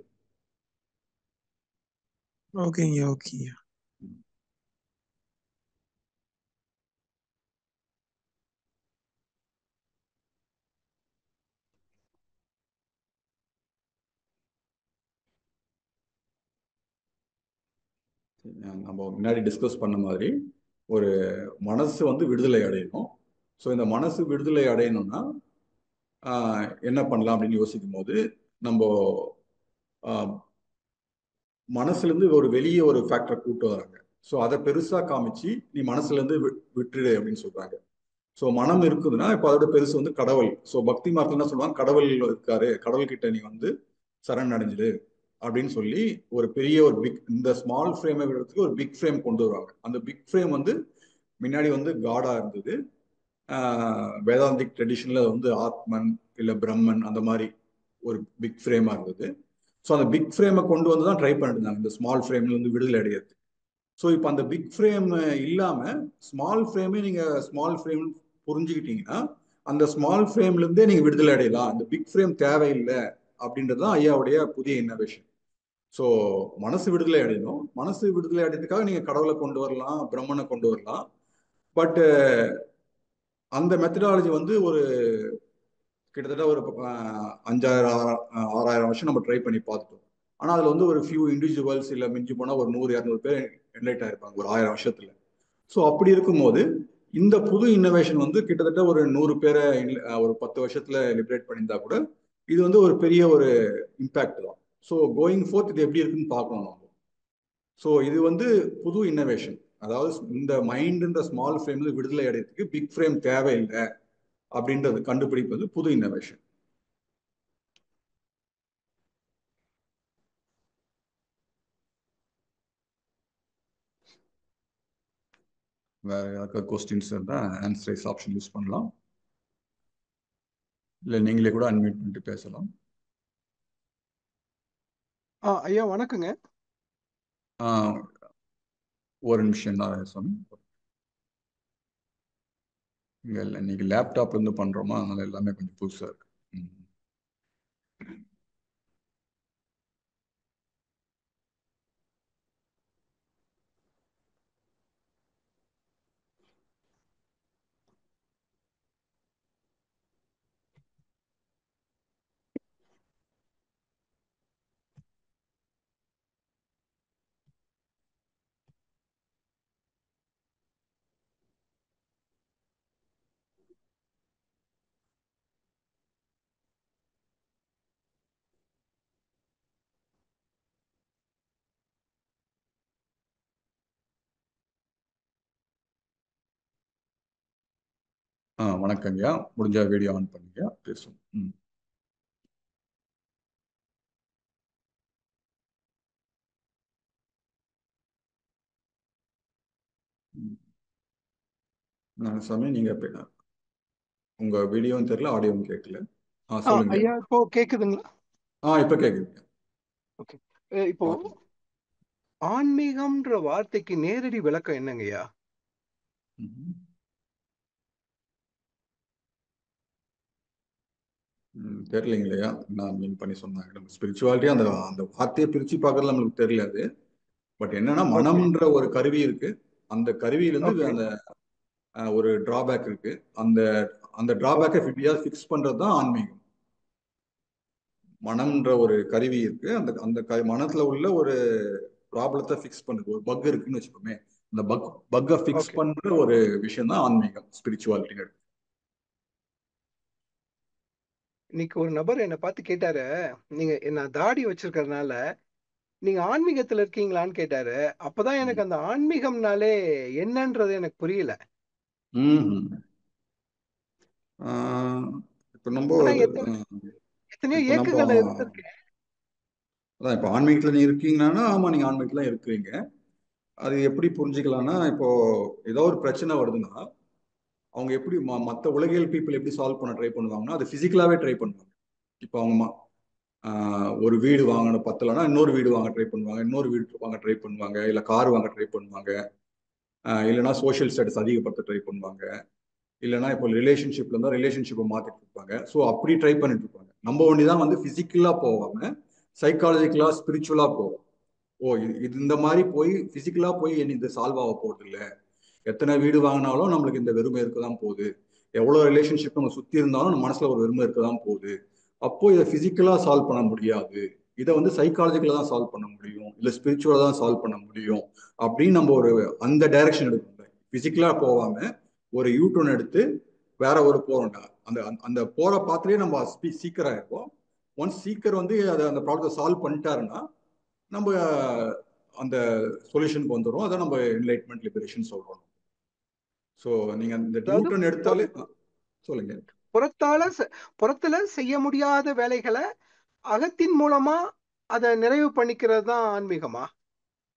ஓகேங்க, ஓகேங்க. நம்ம முன்னாடி டிஸ்கஸ் பண்ண மாதிரி ஒரு மனசு வந்து விடுதலை அடையணும். ஸோ இந்த மனசு விடுதலை அடையணும்னா என்ன பண்ணலாம் அப்படின்னு யோசிக்கும் போது நம்ம மனசுலேருந்து ஒரு வெளியே ஒரு ஃபேக்டர் கூட்டு வராங்க. ஸோ அதை பெருசாக காமிச்சு நீ மனசுலேருந்து விட்டுடு அப்படின்னு சொல்றாங்க. ஸோ மனம் இருக்குதுன்னா இப்போ அதோட பெருசு வந்து கடவுள். ஸோ பக்தி மார்க்கத்தில் என்ன சொல்லுவாங்க, கடவுள் இருக்காரு, கடவுள்கிட்ட நீ வந்து சரண் அடைஞ்சிடு அப்படின்னு சொல்லி ஒரு பெரிய ஒரு பிக், இந்த ஸ்மால் ஃப்ரேமை விடுறதுக்கு ஒரு பிக் ஃப்ரேம் கொண்டு வருவாங்க. அந்த பிக் ஃப்ரேம் வந்து முன்னாடி வந்து காடா இருந்தது. வேதாந்திக் ட்ரெடிஷன்ல வந்து ஆத்மன் இல்லை பிரம்மன் அந்த மாதிரி ஒரு பிக் ஃப்ரேமா இருந்தது. ஸோ அந்த பிக் ஃப்ரேமை கொண்டு வந்து தான் ட்ரை பண்ணிட்டு இருந்தாங்க இந்த ஸ்மால் ஃப்ரேம்ல வந்து விடுதலை அடையிறது. ஸோ இப்போ அந்த பிக் ஃப்ரேம் இல்லாம ஸ்மால் ஃப்ரேமே நீங்க ஸ்மால் ஃப்ரேம் புரிஞ்சுக்கிட்டீங்கன்னா அந்த ஸ்மால் ஃப்ரேம்ல இருந்தே நீங்க விடுதலை அடையலாம். அந்த பிக் ஃப்ரேம் தேவையில்லை அப்படின்றது தான் ஐயாவுடைய புதிய இன்னோவேஷன். ஸோ மனசு விடுதலை அடையணும். மனசு விடுதலை அடையறதுக்காக நீங்க கடவுளை கொண்டு வரலாம், பிரம்மனை கொண்டு வரலாம். பட் அந்த மெத்தடாலஜி வந்து ஒரு கிட்டத்தட்ட ஒரு 5000 6000 வருஷம் நம்ம ட்ரை பண்ணி பார்த்துட்டோம். ஆனால் அதில் வந்து ஒரு ஃபியூ இண்டிவிஜுவல்ஸ் இல்லை மிஞ்சி போனால் ஒரு 100 200 பேர் என்லைட் ஆயிருப்பாங்க ஒரு 1000 வருஷத்துல. ஸோ அப்படி இருக்கும்போது இந்த புது இன்னோவேஷன் வந்து கிட்டத்தட்ட ஒரு 100 பேரை ஒரு 10 வருஷத்துல லிபரேட் பண்ணியிருந்தா கூட இது வந்து ஒரு பெரிய ஒரு இம்பாக்ட் தான். ஸோ கோயிங் ஃபோர்த் இது எப்படி இருக்குன்னு பார்க்கணும் நம்ம. ஸோ இது வந்து புது இன்னோவேஷன். அதாவது இந்த மைண்ட்ன்ற ஸ்மால் ஃப்ரேம்ல விடுதலை அடைறதுக்கு பிக் ஃப்ரேம் தேவையில்லை அப்படின்றது கண்டுபிடிப்பது புது இன்னோவேஷன். வேற யாருக்காவது கொஸ்டின்ஸ் இருந்தால் ஆன்சரைஸ் ஆப்ஷன் யூஸ் பண்ணலாம், இல்லை நீங்களே கூட அன்மியூட் பண்ணிட்டு பேசலாம். ஐயா வணக்கங்க. ஒரு நிமிஷம் தான் சொன்னேன். இங்கே இல்லை, இன்னைக்கு லேப்டாப்ல இருந்து பண்றோமா, அதனால எல்லாமே கொஞ்சம் புதுசா இருக்கு. வணக்கங்கய்யா, முடிஞ்ச வீடியோ ஆன் பண்ணிங்க பேசுவோம். சாமி, நீங்க உங்க வீடியோவும் தெரியல, ஆடியோவும் கேட்கல. சொல்லுங்க ஐயா. இப்போ கேக்குதுங்களா? இப்ப கேக்குதுங்க. ஓகே. இப்போ ஆன்மீகம்ன்ற வார்த்தைக்கு நேரடி விளக்கம் என்னங்கய்யா? தெரியலைங்களையா, நான் மீன் பண்ணி சொன்னாங்க. நம்ம ஸ்பிரிச்சுவாலிட்டி அந்த அந்த வார்த்தையை பிரிச்சு பார்க்கறது நம்மளுக்கு தெரியல. பட் என்னன்னா, மனம்ன்ற ஒரு கருவி இருக்கு. அந்த கருவியிலிருந்து அந்த ஒரு டிராபேக் இருக்கு. அந்த அந்த டிராபேக்கை ஃபிக்ஸ் பண்றது தான் ஆன்மீகம். மனம்ன்ற ஒரு கருவி இருக்கு. அந்த அந்த மனத்துல உள்ள ஒரு ப்ராப்ளத்தை ஃபிக்ஸ் பண்ணுது. ஒரு பக் இருக்குன்னு வச்சுக்கோமே, அந்த பக்கை ஃபிக்ஸ் பண்ற ஒரு விஷயம் தான் ஆன்மீகம், ஸ்பிரிச்சுவாலிட்டி. இன்னைக்கு ஒரு நபர் என்னை பார்த்து கேட்டாரு, நீங்க என்ன தாடி வச்சிருக்கறதுனால நீங்க ஆன்மீகத்துல இருக்கீங்களான்னு கேட்டாரு. அப்பதான் எனக்கு அந்த ஆன்மீகம்னாலே என்னன்றது எனக்கு புரியல. இப்ப நம்ம எத்தனையோ இயக்கங்கள் இருக்கு. அதான் இப்ப ஆன்மீகத்துல நீங்க இருக்கீங்கன்னா, ஆமா, நீங்க ஆன்மீகத்துல இருக்கிறீங்க. அது எப்படி புரிஞ்சுக்கலாம்னா, இப்போ ஏதோ ஒரு பிரச்சனை வருதுன்னா அவங்க எப்படி மற்ற உலகியல் பீப்புள் எப்படி சால்வ் பண்ண ட்ரை பண்ணுவாங்கன்னா, அது பிசிக்கலாவே ட்ரை பண்ணுவாங்க. இப்போ அவங்க ஒரு வீடு வாங்கணும் பத்தலைன்னா இன்னொரு வீடு வாங்க ட்ரை பண்ணுவாங்க, இன்னொரு வீடு வாங்க ட்ரை பண்ணுவாங்க, இல்லை கார் வாங்க ட்ரை பண்ணுவாங்க, இல்லைன்னா சோஷியல் ஸ்டேட்டஸ் அதிகப்படுத்த ட்ரை பண்ணுவாங்க, இல்லைன்னா இப்போ ரிலேஷன்ஷிப்ல இருந்தால் ரிலேஷன்ஷிப்பை மாத்திட்டு இருப்பாங்க. ஸோ அப்படி ட்ரை பண்ணிட்டு இருப்பாங்க. நம்ம ஒண்டி தான் வந்து பிசிக்கலா போவாங்க, சைக்காலஜிக்கலா ஸ்பிரிச்சுவலா போவோம். இது இந்த மாதிரி போய் பிசிக்கலா போய் இது சால்வ் ஆக போறது இல்லை. எத்தனை வீடு வாங்கினாலும் நம்மளுக்கு இந்த வெறுமை இருக்கதான் போகுது. எவ்வளவு ரிலேஷன்ஷிப் நம்ம சுத்தி இருந்தாலும் நம்ம மனசுல ஒரு வெறுமை இருக்கதான் போகுது. அப்போ இதை பிசிக்கலா சால்வ் பண்ண முடியாது, இதை வந்து சைக்காலஜிக்கலா தான் சால்வ் பண்ண முடியும், இல்ல ஸ்பிரிச்சுவலா தான் சால்வ் பண்ண முடியும் அப்படின்னு நம்ம ஒரு அந்த டைரக்ஷன் எடுக்கணும். பிசிக்கலா போவாம ஒரு யூடர்ன் எடுத்து வேற ஒரு போறோம்டா, அந்த அந்த போற பாத்திலே நம்ம சீக்கர் ஆயிருப்போம். ஒன்ஸ் சீக்கர் வந்து அதை அந்த ப்ராப்ளத்தை சால்வ் பண்ணிட்டாருன்னா நம்ம அந்த சொல்யூஷனுக்கு வந்துடும். அதை நம்ம என்லைட்மெண்ட் லிபரேஷன் சொல்றோம். ஸோ நீங்க இந்த நியூட்டன் எடுத்தாலே சொல்லுங்க. புறத்துல செய்ய முடியாத வேலைகளை அகத்தின் மூலமா அதை நிறைவு பண்ணிக்கிறது தான் ஆன்மீகமா?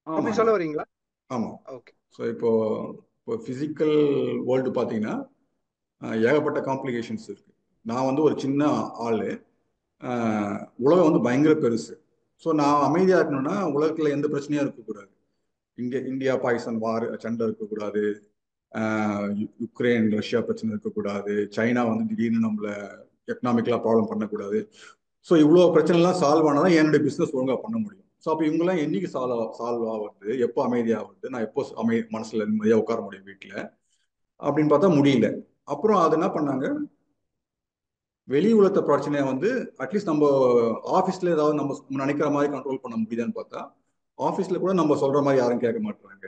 அப்படி சொல்ல வரீங்களா? ஆமா. ஓகே. ஸோ இப்போ பிசிக்கல் வேர்ல்டு பார்த்தீங்கன்னா ஏகப்பட்ட காம்ப்ளிகேஷன்ஸ் இருக்கு. நான் வந்து ஒரு சின்ன ஆளு, உலகம் வந்து பயங்கர பெருசு. ஸோ நான் அமைதியா இருக்கணும்னா உலகத்துல எந்த பிரச்சனையும் இருக்கக்கூடாது. இந்தியா பாகிஸ்தான் வார் சண்டை இருக்கக்கூடாது, யுக்ரைன் ரஷ்யா பிரச்சனை இருக்கக்கூடாது, சைனா வந்து திடீர்னு நம்மள எக்கனாமிக்கலா ப்ராப்ளம் பண்ணக்கூடாது. ஸோ இவ்வளோ பிரச்சனைலாம் சால்வ் ஆனாதான் என்னுடைய பிஸ்னஸ் ஒழுங்காக பண்ண முடியும். ஸோ அப்போ இவங்கெல்லாம் என்னைக்கு சால்வ் ஆகுது, எப்போ அமைதியாகுது, நான் எப்போ மனசுல நிம்மதியாக உட்கார முடியும் வீட்டில் அப்படின்னு பார்த்தா முடியல. அப்புறம் அது என்ன பண்ணாங்க, வெளி உலகத்த பிரச்சனையை வந்து அட்லீஸ்ட் நம்ம ஆஃபீஸ்ல ஏதாவது நம்ம நினைக்கிற மாதிரி கண்ட்ரோல் பண்ண முடியுதான்னு பார்த்தா ஆஃபீஸ்ல கூட நம்ம சொல்ற மாதிரி யாரும் கேட்க மாட்டாங்க.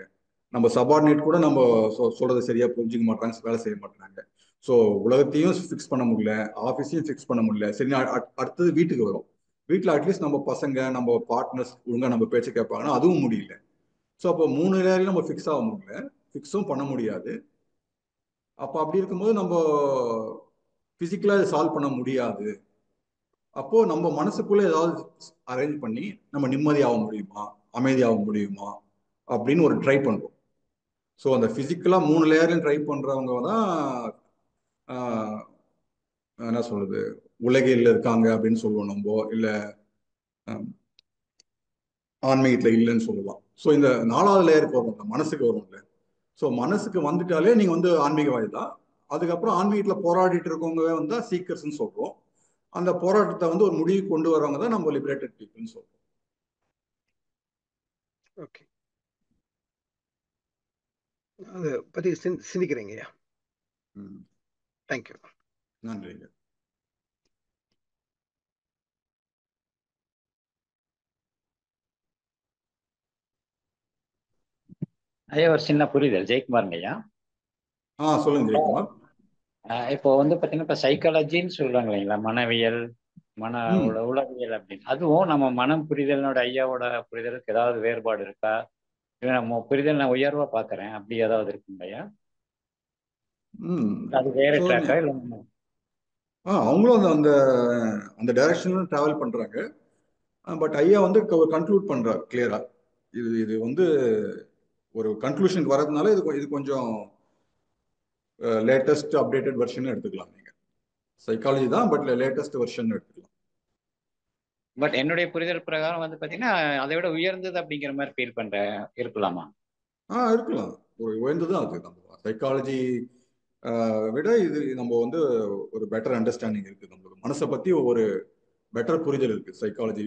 நம்ம சபார்டினேட் கூட நம்ம சொல்றதை சரியா புரிஞ்சுக்க மாட்டாங்க, வேலை செய்ய மாட்டாங்க. ஸோ உலகத்தையும் ஃபிக்ஸ் பண்ண முடியல, ஆஃபீஸையும் ஃபிக்ஸ் பண்ண முடியல. சரி, அடுத்தது வீட்டுக்கு வரும். வீட்டில் அட்லீஸ்ட் நம்ம பசங்க, நம்ம பார்ட்னர்ஸ் ஒழுங்கா நம்ம பேச்சு கேட்பாங்கன்னா அதுவும் முடியல. ஸோ அப்போ 3 லேயர்லையும் நம்ம ஃபிக்ஸ் ஆக முடியல, ஃபிக்ஸும் பண்ண முடியாது. அப்போ அப்படி இருக்கும்போது நம்ம பிசிக்கலா சால்வ் பண்ண முடியாது. அப்போ நம்ம மனசுக்குள்ள ஏதாவது அரேஞ்ச் பண்ணி நம்ம நிம்மதியாக முடியுமா, அமைதியாக முடியுமா அப்படின்னு ஒரு ட்ரை பண்றோம். ஸோ அந்த பிசிக்கலா 3 லேயர்லையும் ட்ரை பண்றவங்க தான் என்ன சொல்றது, உலகில் இருக்காங்க அப்படின்னு சொல்லுவோம் நம்ம, இல்ல ஆன்மீகத்துல இல்லைன்னு சொல்லலாம். ஸோ இந்த 4வது லேயருக்கு வரும், மனசுக்கு வரும்ல. ஸோ மனசுக்கு வந்துட்டாலே நீங்க வந்து ஆன்மீகவாதி தான். அதுக்கப்புறம் ஆன்மீகத்துல போராடிட்டு இருக்கவங்க வந்து சீக்கர்ஸ்ன்னு சொல்றோம். அந்த போராட்டத்தை வந்து ஒரு முடிவு கொண்டு வரவங்க தான் நம்ம லிபரேட்டட் பீப்புள்னு சொல்றோம். ஓகே, அதை பத்தி சிந்திக்கிறீங்கய்யா. தேங்க்யூ. நன்றிங்க. ஐயா ஒரு சின்ன புரிதல், ஜெயக்குமாருங்க ஐயா. சொல்லுங்க ஜெயக்குமார். இப்போ வந்து பாத்தீங்கன்னா இப்ப சைக்காலஜின்னு சொல்றாங்க இல்லைங்களா, மனவியல், மன உளவியல் அப்படின்னு. அதுவும் நம்ம மனம் புரிதலோட ஐயாவோட புரிதலுக்கு ஏதாவது வேறுபாடு இருக்கா? இல்லை நம்ம புரிதல் நான் உயர்வா பாக்குறேன், அப்படி ஏதாவது இருக்குங்க ஐயா? அது வேற ட்ராக்கா இல்லை? அவங்களும் அந்த அந்த டைரக்ஷன்ல டிராவல் பண்றாங்க. பட் ஐயா வந்து கன்க்ளூட் பண்றாரு கிளியரா. இது வந்து ஒரு கன்க்ளூஷனுக்கு வரதுனால இது கொஞ்சம் லேட்டஸ்ட் அப்டேட்டட் வெர்ஷன் எடுத்துக்கலாம். நீங்க சைக்காலஜி தான், பட் லேட்டஸ்ட் வெர்ஷன் எடுத்துக்கலாம். பட் என்னுடைய புரிதல் பிரகாரம் வந்து பாத்தீங்கன்னா அதை விட உயர்ந்தது அப்படிங்கிற மாதிரி ஃபீல் பண்ற இருக்கலாமா? இருக்கலாம். ஒரு உயர்ந்ததுதான் அது. நம்ம சைக்காலஜி விட இது நம்ம வந்து ஒரு பெட்டர் அண்டர்ஸ்டாண்டிங் இருக்கு. நம்மளுக்கு மனசை பத்தி ஒரு பெட்டர் புரிதல் இருக்கு. சைக்காலஜி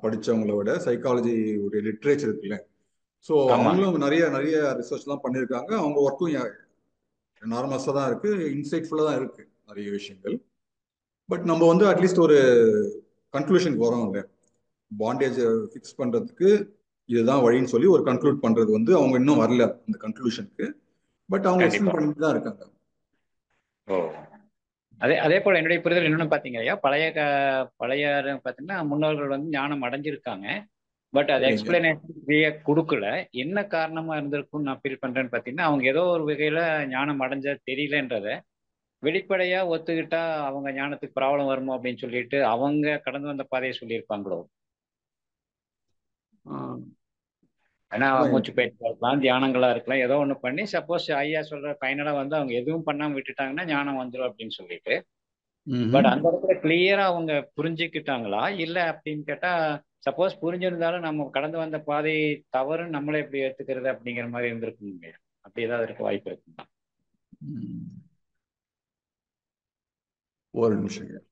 படிச்சவங்கள விட சைக்காலஜி ஒரு லிட்ரேச்சர் இருக்குல்ல. ஸோ அவங்களும் நிறைய நிறைய ரிசர்ச்லாம் பண்ணியிருக்காங்க. அவங்க ஒர்க்கும் நார்மஸாக தான் இருக்கு, இன்சைட்ஃபுல்லாக தான் இருக்கு நிறைய விஷயங்கள். பட் நம்ம வந்து அட்லீஸ்ட் ஒரு கன்க்ளூஷனுக்கு வரோம் இல்லை, பாண்டேஜை ஃபிக்ஸ் பண்றதுக்கு இதுதான் வழின்னு சொல்லி ஒரு கன்க்ளூட் பண்றது வந்து அவங்க இன்னும் வரல அந்த கன்க்ளூஷனுக்கு. பட் அவங்க எக்ஸ்பிளைன் பண்ணிட்டு தான் இருக்காங்க. அதே போல என்னுடைய புரிதல் என்னன்னு பாத்தீங்க ஐயா, பழைய பாத்தீங்கன்னா முன்னோர்கள் வந்து ஞானம் அடைஞ்சிருக்காங்க. பட் அது எக்ஸ்பிளனேஷன் கொடுக்கல. என்ன காரணமா இருந்திருக்கும்னு நான் ஃபீல் பண்றேன்னு பாத்தீங்கன்னா, அவங்க ஏதோ ஒரு வகையில ஞானம் அடைஞ்ச தெரியலன்றத வெளிப்படையா ஒத்துக்கிட்டா அவங்க ஞானத்துக்கு ப்ராப்ளம் வருமோ அப்படின்னு சொல்லிட்டு அவங்க கடந்து வந்த பாதையை சொல்லியிருப்பாங்களோ. ஏன்னா மூச்சு பயிற்சியா இருக்கலாம், தியானங்களா இருக்கலாம், ஏதோ ஒண்ணு பண்ணி சப்போஸ் ஐயா சொல்ற ஃபைனலா வந்து அவங்க எதுவும் பண்ணாம விட்டுட்டாங்கன்னா ஞானம் வந்துடும் அப்படின்னு சொல்லிட்டு. பட் அந்த இடத்துல கிளியரா அவங்க புரிஞ்சுக்கிட்டாங்களா இல்ல அப்படின்னு கேட்டா, சப்போஸ் புரிஞ்சிருந்தாலும் நம்ம கடந்து வந்த பாதை தவறுன்னு நம்மளே எப்படி ஏத்துக்கிறது அப்படிங்கிற மாதிரி இருந்திருக்குங்க. அப்படி ஏதாவது இருக்க வாய்ப்பு இருக்குங்களா? ஒரு நிமிஷம்.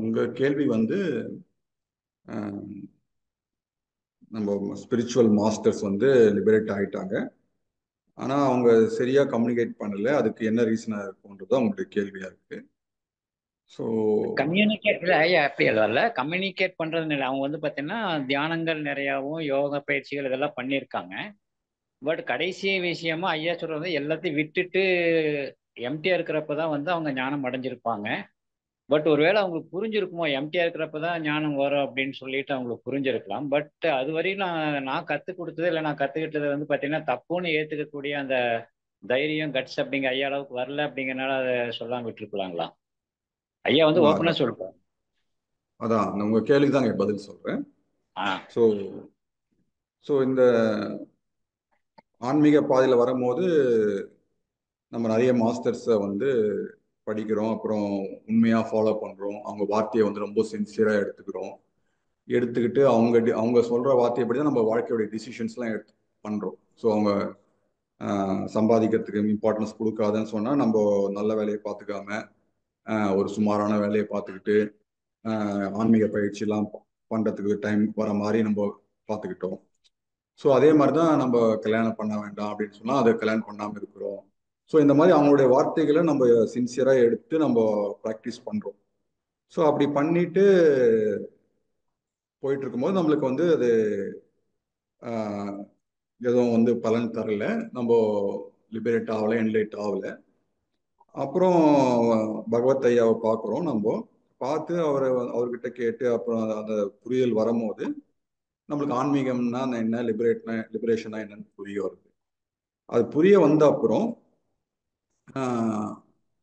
உங்க கேள்வி வந்து நம்ம ஸ்பிரிச்சுவல் மாஸ்டர்ஸ் வந்து லிபரேட் ஆயிட்டாங்க, ஆனா அவங்க சரியா கம்யூனிகேட் பண்ணல, அதுக்கு என்ன ரீசனா இருக்கும்ன்றது அவங்களுடைய கேள்வியா இருக்கு. ஸோ கம்யூனிகேட் இல்லை ஐயா, அப்படி இல்ல கம்யூனிகேட் பண்றது இல்லை. அவங்க வந்து பார்த்தீங்கன்னா தியானங்கள் நிறையாவும் யோகா பயிற்சிகள் இதெல்லாம் பண்ணியிருக்காங்க. பட் கடைசி விஷயமா ஐயா சொல்றது எல்லாத்தையும் விட்டுட்டு எம்டியா இருக்கிறப்ப தான் வந்து அவங்க ஞானம் அடைஞ்சிருப்பாங்க. பட் ஒருவேளை அவங்களுக்கு புரிஞ்சிருக்குமோ, எம்டியா இருக்கிறப்ப தான் ஞானம் வரும் அப்படின்னு சொல்லிட்டு அவங்களுக்கு புரிஞ்சிருக்கலாம். பட் அது வரையும் நான் கற்றுக் கொடுத்தது இல்லை, நான் கற்றுக்கிட்டது வந்து பார்த்தீங்கன்னா தப்புன்னு ஏற்றுக்கக்கூடிய அந்த தைரியம் கட்ஸ் அப்படிங்கிற ஐயா அளவுக்கு வரல அப்படிங்கிறனால அதை சொல்லாம விட்டுருக்கலாங்களா? ஐயா வந்து ஓப்பனா சொல்றேன். அதான் உங்க கேள்விக்கு தான் பதில் சொல்றேன். ஸோ இந்த ஆன்மீக பாதையில் வரும்போது நம்ம நிறைய மாஸ்டர்ஸை வந்து படிக்கிறோம், அப்புறம் உண்மையாக ஃபாலோ பண்ணுறோம், அவங்க வார்த்தையை வந்து ரொம்ப சின்சியராக எடுத்துக்கிறோம், எடுத்துக்கிட்டு அவங்க சொல்கிற வார்த்தையைப்படி தான் நம்ம வாழ்க்கையோடைய டிசிஷன்ஸ்லாம் பண்ணுறோம். ஸோ அவங்க சம்பாதிக்கிறதுக்கு இம்பார்ட்டன்ஸ் கொடுக்காதுன்னு சொன்னால் நம்ம நல்ல வேலையை பார்த்துக்காம ஒரு சுமாரான வேலையை பார்த்துக்கிட்டு ஆன்மீக பயிற்சிலாம் பண்ணுறதுக்கு டைம் வர மாதிரி நம்ம பார்த்துக்கிட்டோம். ஸோ அதே மாதிரி தான் நம்ம கல்யாணம் பண்ண வேண்டாம் அப்படின்னு சொன்னால் அதை கல்யாணம் பண்ணாமல் இருக்கிறோம். ஸோ இந்த மாதிரி அவங்களுடைய வார்த்தைகளை நம்ம சின்சியராக எடுத்து நம்ம ப்ராக்டிஸ் பண்ணுறோம். ஸோ அப்படி பண்ணிட்டு போயிட்டு இருக்கும்போது நம்மளுக்கு வந்து அது எதுவும் வந்து பலன் தரல, நம்ம லிபரேட் ஆகலை, என்லைட் ஆகலை. அப்புறம் பகவத் ஐயாவை பார்க்குறோம். நம்ம பார்த்து அவர்கிட்ட கேட்டு அப்புறம் அந்த புரிதல் வரும்போது நம்மளுக்கு ஆன்மீகம்னா என்ன, லிபரேஷனா என்னன்னு புரிய வருது. அது புரிய வந்த அப்புறம்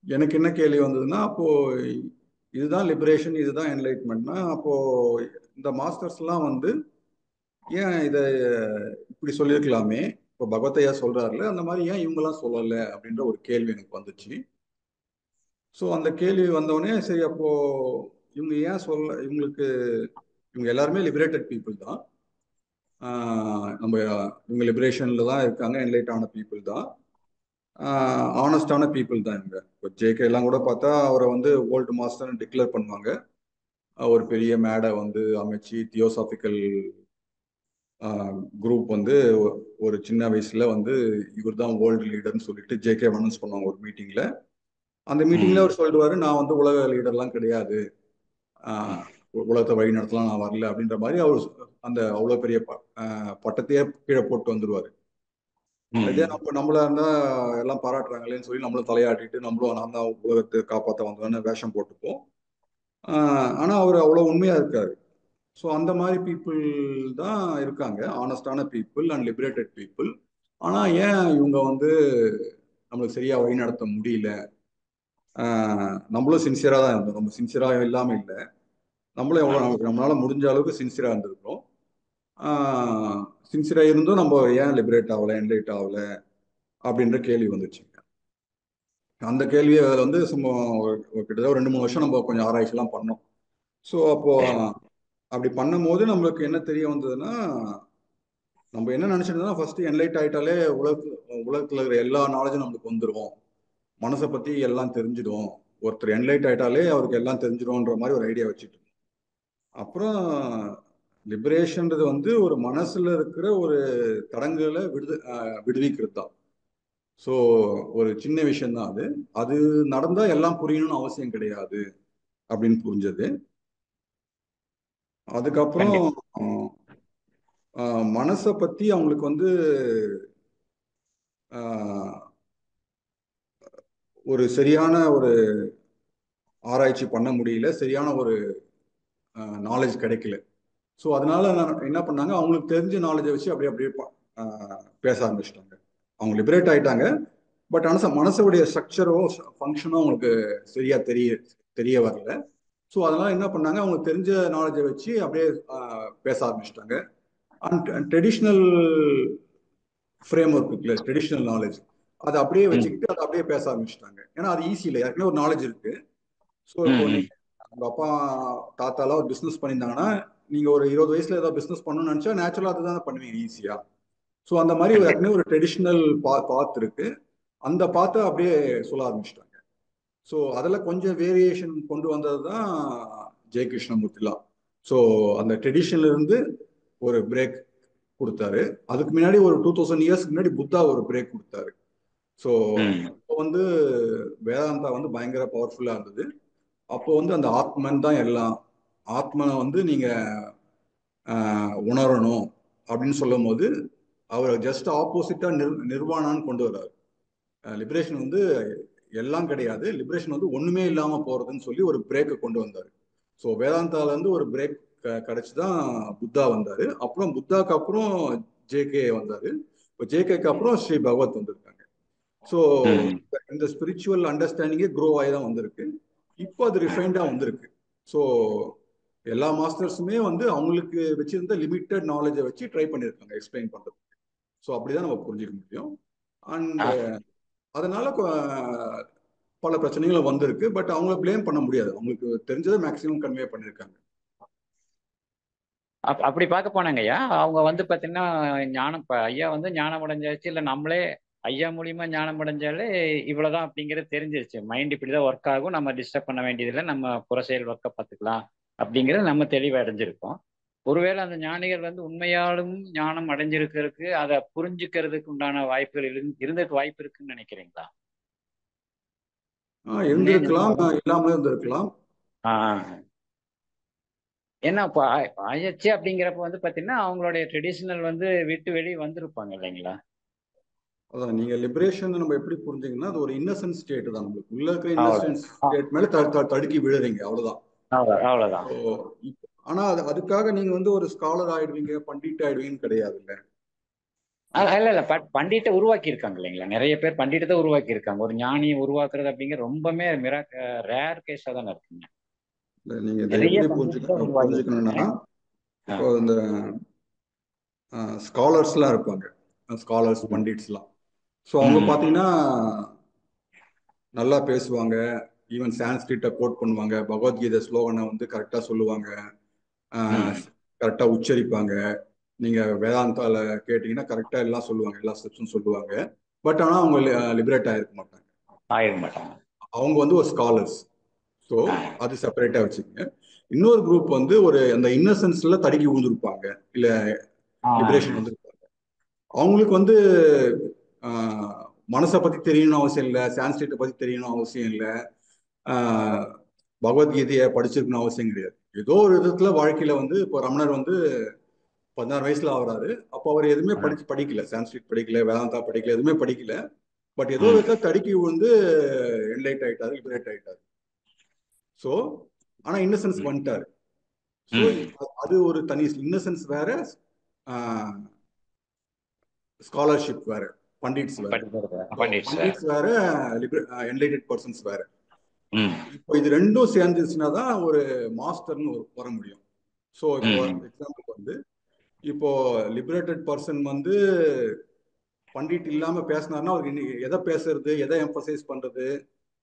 எனக்கு என்ன கேள்வி வந்ததுன்னா, அப்போ இதுதான் லிபரேஷன், இதுதான் என்லைட்மெண்ட்னா, அப்போ இந்த மாஸ்டர்ஸ்லாம் வந்து ஏன் இதை இப்படி சொல்லியிருக்கலாமே, இப்போ பகவத்தையா சொல்றாருல, அந்த மாதிரி ஏன் இவங்கெல்லாம் சொல்லலை அப்படின்ற ஒரு கேள்வி எனக்கு வந்துச்சு. ஸோ அந்த கேள்வி வந்தோடனே சரி, அப்போ இவங்க ஏன் இவங்க எல்லாருமே லிபரேட்டட் பீப்புள் தான், நம்ம இவங்க லிபரேஷன்ல தான் இருக்காங்க, என்லைட் ஆன பீப்புள் தான், ஆனஸ்டான பீப்புள் தான் இவங்க. இப்போ ஜேகே எல்லாம் கூட பார்த்தா அவரை வந்து ஓல்டு மாஸ்டர்னு டிக்ளேர் பண்ணுவாங்க. ஒரு பெரிய மேடை வந்து அமைச்சு தியோசாபிக்கல் குரூப் வந்து ஒரு சின்ன வயசுல வந்து இவர் தான் வேர்ல்டு லீடர்னு சொல்லிட்டு ஜேகே அனௌன்ஸ் பண்ணுவாங்க ஒரு மீட்டிங்ல. அந்த மீட்டிங்ல அவர் சொல்லிடுவாரு, நான் வந்து உலக லீடர்லாம் கிடையாது, உலகத்தை வழி நடத்தலாம் நான் வரல அப்படின்ற மாதிரி அவர் அந்த அவ்வளவு பெரிய பட்டத்தையே கீழே போட்டு வந்துருவாரு. இதே நம்மளா இருந்தா எல்லாம் பாராட்டுறாங்களேன்னு சொல்லி நம்மளும் தலையாட்டிட்டு நம்மளும் நான் தான் உலகத்தை காப்பாற்ற வந்தோன்னு வேஷம் போட்டுப்போம். ஆனா அவர் அவ்வளவு உண்மையா இருக்காரு. ஸோ அந்த மாதிரி பீப்புள் தான் இருக்காங்க, ஆனஸ்டான பீப்புள் அண்ட் லிபரேட்டட் பீப்புள். ஆனா ஏன் இவங்க வந்து நம்மளுக்கு சரியா வழி நடத்த முடியல? நம்மளும் சின்சியரா தான் இருந்தோம், நம்ம சின்சியரா இல்லாம இல்லை, நம்மளும் எவ்வளவு நம்மளால முடிஞ்ச அளவுக்கு சின்சியரா இருந்திருக்கோம். சின்சியரா இருந்தும் நம்ம ஏன் லிபரேட் ஆகல, என்லைட் ஆகல அப்படின்ற கேள்வி வந்துச்சுங்க. அந்த கேள்வியை வந்து சும்மா கிட்டத்தட்ட 2-3 வருஷம் நம்ம கொஞ்சம் ஆராய்ச்சிலாம் பண்ணோம். ஸோ அப்போ அப்படி பண்ணும்போது நம்மளுக்கு என்ன தெரிய வந்ததுன்னா, நம்ம என்ன நினைச்சிருந்தோம்னா ஃபர்ஸ்ட் என்லைட் ஆயிட்டாலே உலகத்துல இருக்கிற எல்லா நாலேஜும் நம்மளுக்கு வந்துடும், மனசை பத்தி எல்லாம் தெரிஞ்சிடும், ஒருத்தர் என்லைட் ஆயிட்டாலே அவருக்கு எல்லாம் தெரிஞ்சிடும்ன்ற மாதிரி ஒரு ஐடியா வச்சுட்டு. அப்புறம் லிபரேஷன்றது வந்து ஒரு மனசுல இருக்கிற ஒரு தடங்குகளை விடுவிக்கிறது தான். ஸோ ஒரு சின்ன விஷயம் தான் அது, அது நடந்தா எல்லாம் புரியணும்னு அவசியம் கிடையாது அப்படின்னு புரிஞ்சது. அதுக்கப்புறம் மனசை பத்தி அவங்களுக்கு வந்து ஒரு சரியான ஒரு ஆராய்ச்சி பண்ண முடியல, சரியான ஒரு நாலேஜ் கிடைக்கல. ஸோ அதனால என்ன பண்ணாங்க, அவங்களுக்கு தெரிஞ்ச நாலேஜை வச்சு அப்படியே அப்படியே பேச ஆரம்பிச்சிட்டாங்க. அவங்க லிபரேட் ஆயிட்டாங்க, பட் ஆனால் மனசுடைய ஸ்ட்ரக்சரோ ஃபங்க்ஷனோ அவங்களுக்கு சரியா தெரிய வரல. ஸோ அதனால என்ன பண்ணாங்க, அவங்க தெரிஞ்ச நாலேஜை வச்சு அப்படியே பேச ஆரம்பிச்சிட்டாங்க. அண்ட் ட்ரெடிஷ்னல் ஃப்ரேம் ஒர்க் இருக்குல்ல, ட்ரெடிஷ்னல் நாலேஜ், அதை அப்படியே வச்சுக்கிட்டு அதை அப்படியே பேச ஆரம்பிச்சிட்டாங்க. ஏன்னா அது ஈஸி இல்லை, ஏற்கனவே ஒரு நாலேஜ் இருக்கு. ஸோ இப்போ நீங்க உங்க அப்பா தாத்தாலாம் ஒரு பிஸ்னஸ் பண்ணியிருந்தாங்கன்னா, நீங்க ஒரு 20 வயசுல ஏதாவது பிஸ்னஸ் பண்ணணும்னு நினைச்சா நேச்சுரலா அதை தானே பண்ணுவீங்க ஈஸியா. ஸோ அந்த மாதிரி ஏற்கனவே ஒரு ட்ரெடிஷ்னல் பாத் இருக்கு, அந்த பாத்தை அப்படியே சொல்ல ஆரம்பிச்சிட்டாங்க. ஸோ அதில் கொஞ்சம் வேரியேஷன் கொண்டு வந்தது தான் ஜெய கிருஷ்ணமூர்த்திலாம். ஸோ அந்த ட்ரெடிஷன்ல இருந்து ஒரு பிரேக் கொடுத்தாரு. அதுக்கு முன்னாடி ஒரு 2000 இயர்ஸ்க்கு முன்னாடி புத்தா ஒரு பிரேக் கொடுத்தாரு. ஸோ இப்போ வந்து வேதாந்தா வந்து பயங்கர பவர்ஃபுல்லா இருந்தது. அப்போ வந்து அந்த ஆத்மன் தான் எல்லாம், ஆத்மனை வந்து நீங்க உணரணும் அப்படின்னு சொல்லும் போது அவர் ஜஸ்ட் ஆப்போசிட்டா நிர்வாணான்னு கொண்டு வர்றாரு. லிபரேஷன் வந்து எல்லாம் கிடையாது, லிபரேஷன் வந்து ஒண்ணுமே இல்லாம போறதுன்னு சொல்லி ஒரு பிரேக்கை கொண்டு வந்தாரு. ஸோ வேதாந்தால இருந்து ஒரு பிரேக் கிடைச்சுதான் புத்தா வந்தாரு. அப்புறம் புத்தாக்கு அப்புறம் ஜேகே வந்தாரு. இப்போ ஜேகேக்கு அப்புறம் ஸ்ரீ பகவத் வந்திருக்காங்க. ஸோ இந்த ஸ்பிரிச்சுவல் அண்டர்ஸ்டாண்டிங்கே க்ரோ ஆகி தான் வந்திருக்கு. இப்போ அது ரிஃபைண்டா வந்திருக்கு. ஸோ எல்லா மாஸ்டர்ஸுமே வந்து அவங்களுக்கு வச்சிருந்த லிமிட்டட் நாலேஜை வச்சு ட்ரை பண்ணியிருக்காங்க எக்ஸ்பிளைன் பண்றதுக்கு. ஸோ அப்படிதான் நம்ம புரிஞ்சுக்க முடியும். அண்ட் அதனால பல பிரச்சனைகள் வந்திருக்கு. பட் அவங்கள பிளேம் பண்ண முடியாது, அவங்களுக்கு தெரிஞ்சதை மேக்சிமம் கன்வே பண்ணியிருக்காங்க. அப்படி பார்க்க போனாங்க ஐயா. அவங்க வந்து பார்த்தீங்கன்னா ஞானம் ஐயா வந்து ஞானம் அடைஞ்சாச்சு, இல்லை நம்மளே ஐயா மூலியமா ஞானம் அடைஞ்சாலே இவ்வளவுதான் அப்படிங்கிறது தெரிஞ்சிருச்சு. மைண்ட் இப்படிதான் ஒர்க் ஆகும், நம்ம டிஸ்டர்ப் பண்ண வேண்டியதில்லை, நம்ம புற செயல் ஒர்க்கை பார்த்துக்கலாம் அப்படிங்கிறது நம்ம தெளிவு அடைஞ்சிருக்கோம். ஒருவேளை அந்த ஞானிகள் வந்து உண்மையாலும் ஞானம் அடைஞ்சிருக்கிறதுக்கு அதை புரிஞ்சுக்கிறதுக்கு உண்டான வாய்ப்புகள் இருந்ததுக்கு வாய்ப்பு இருக்குன்னு நினைக்கிறீங்களா? இருந்திருக்கலாம், இல்லாமலே இருந்திருக்கலாம். ஏன்னா இப்போ ஆயாச்சு அப்படிங்கிறப்ப வந்து பார்த்தீங்கன்னா அவங்களுடைய ட்ரெடிஷனல் வந்து விட்டு வெளியே வந்திருப்பாங்க இல்லைங்களா? அதான் நீங்க லிபரேஷன் நம்ம எப்படி புரிஞ்சீங்கன்னா, அது ஒரு இன்னசென்ட் ஸ்டேட் தான். நம்மளுக்கு உள்ள இருக்கிற இன்னசென்ட் ஸ்டேட் மேல தடுக்கி விழுறீங்க, அவ்வளவுதான். அவ்வளவுதான். ஆனா அதுக்காக நீங்க வந்து ஒரு ஸ்காலர் ஆயிடுவீங்க, பண்டிட் ஆயிடுவீங்கன்னு கிடையாது. இல்ல பண்டிட்டை உருவாக்கி இருக்காங்க இல்லைங்களா? நிறைய பேர் பண்டிட்டை உருவாக்கி இருக்காங்க. ஒரு ஞானியை உருவாக்குறது அப்படிங்கிற ரொம்பவே ரேர் கேஸா தானே இருக்குங்க. நீங்க எப்படி புரிஞ்சுக்கணும்னா, இப்போ இந்த ஸ்காலர்ஸ் எல்லாம் இருப்பாங்க, ஸ்காலர்ஸ் பண்டிட்ஸ் எல்லாம். ஸோ அவங்க பாத்தீங்கன்னா நல்லா பேசுவாங்க, ஈவன் சான்ஸ்கிரிட்டை கோட் பண்ணுவாங்க, பகவத்கீதை ஸ்லோகனை வந்து கரெக்டா சொல்லுவாங்க, கரெக்டா உச்சரிப்பாங்க. நீங்க வேதாந்தால கேட்டீங்கன்னா கரெக்டா எல்லாம் சொல்லுவாங்க, எல்லா ஸ்டெப்ஸும் சொல்லுவாங்க. பட் ஆனா அவங்க லிபரேட் ஆயிருக்க மாட்டாங்க. அவங்க வந்து ஒரு ஸ்காலர்ஸ். ஸோ அது செப்பரேட்டா வச்சுக்கோங்க. இன்னொரு குரூப் வந்து ஒரு அந்த இன்னசென்ஸ்ல தடுக்கி விழுந்திருப்பாங்க, இல்ல லிபரேஷன் வந்திருப்பாங்க. அவங்களுக்கு வந்து மனசை பத்தி தெரியணும் அவசியம் இல்லை, சான்ஸ்கிரிட்டை பத்தி தெரியணும் அவசியம் இல்லை, பகவத்கீதையை படிச்சிருக்கணும் அவசியம் கிடையாது. ஏதோ ஒரு விதத்துல வாழ்க்கையில வந்து இப்போ ரமணர் வந்து 16 வயசுல ஆகுறாரு. அப்போ அவர் எதுவுமே படிக்கல, சான்ஸ்கிரிட் படிக்கல, வேதாந்தா படிக்கல, எதுவுமே படிக்கல. பட் ஏதோ விதத்துல தடுக்கி விழுந்து என்லைட் ஆயிட்டாரு, லிபரேட் ஆயிட்டாரு. ஸோ ஆனா இன்னசென்ஸ் வந்துட்டாரு. ஸோ அது ஒரு தனி இன்னசென்ஸ் வேற, ஸ்காலர்ஷிப் வேற, பண்டிட்ஸ் வேற, என்லைட்டட் பர்சன்ஸ் வேற. இப்போ இது ரெண்டும் சேர்ந்துச்சுன்னா தான் ஒரு மாஸ்டர்னு வர முடியும். ஸோ இப்போ எக்ஸாம்பிள் வந்து இப்போ லிபரேட்டட் பர்சன் வந்து பண்டிட் இல்லாம பேசினார்னா அவருக்கு எதை பேசுறது, எதை எம்பசைஸ் பண்றது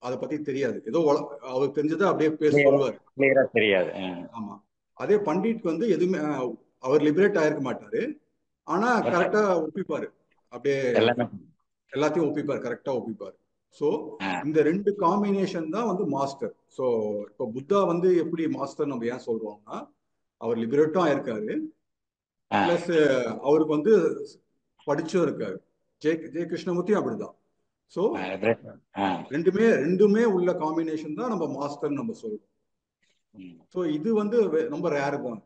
அதை பத்தி தெரியாது. ஏதோ அவருக்கு தெரிஞ்சதை அப்படியே பேச சொல்லுவாரு, தெரியாது. ஆமா. அதே பண்டிட் வந்து எதுவுமே அவர் லிபரேட் ஆயிருக்க மாட்டாரு, ஆனா கரெக்டா ஒப்பிப்பாரு, அப்படியே எல்லாத்தையும் ஒப்பிப்பாரு, கரெக்டா ஒப்பிப்பாரு. ஸோ இந்த ரெண்டு காம்பினேஷன் தான் வந்து மாஸ்டர். ஸோ இப்போ புத்தா வந்து எப்படி மாஸ்டர் நம்ம ஏன் சொல்றோம்னா, அவர் லிபரேட்டும் ஆயிருக்காரு, பிளஸ் அவருக்கு வந்து படிச்சும் இருக்காரு. ஜெய கிருஷ்ணமூர்த்தியும் அப்படிதான். ஸோ ரெண்டுமே உள்ள காம்பினேஷன் தான் நம்ம மாஸ்டர் நம்ம சொல்றோம். ஸோ இது வந்து ரொம்ப ரேர் தான்.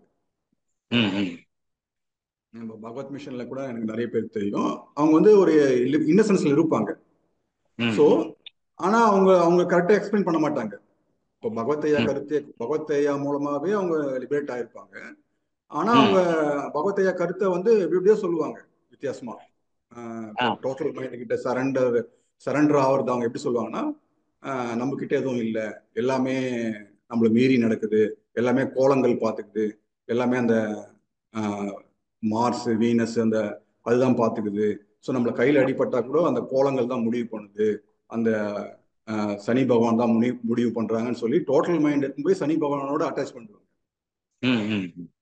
நம்ம பகவத் மிஷன்ல கூட எனக்கு நிறைய பேர் தெரியும், அவங்க வந்து ஒரு இன்னசென்ஸ்ல இருப்பாங்க. ஸோ ஆனா அவங்க கரெக்டா எக்ஸ்பிளைன் பண்ண மாட்டாங்க. இப்போ பகவத் ஐயா மூலமாவே அவங்க லிபரேட் ஆயிருப்பாங்க. ஆனா அவங்க பகவத் ஐயா கருத்தை வந்து எப்படியோ சொல்லுவாங்க வித்தியாசமா. டோட்டல் மைண்ட் கிட்ட சரண்டர் ஆகுறது அவங்க எப்படி சொல்லுவாங்கன்னா, நம்ம கிட்ட எதுவும் இல்லை, எல்லாமே நம்மளை மீறி நடக்குது, எல்லாமே கோலங்கள் பார்த்துக்குது, எல்லாமே அந்த மார்ஸ் வீனஸ் அந்த அதுதான் பார்த்துக்குது. ஸோ நம்மளை கையில் அடிபட்டா கூட அந்த கோலங்கள் தான் முடிவு பண்ணுது, அந்த சனி பகவான் தான் முடிவு பண்றாங்கன்னு சொல்லி டோட்டல் மைண்ட் எடுத்து போய் சனி பகவானோட அட்டாச் பண்ணுவாங்க.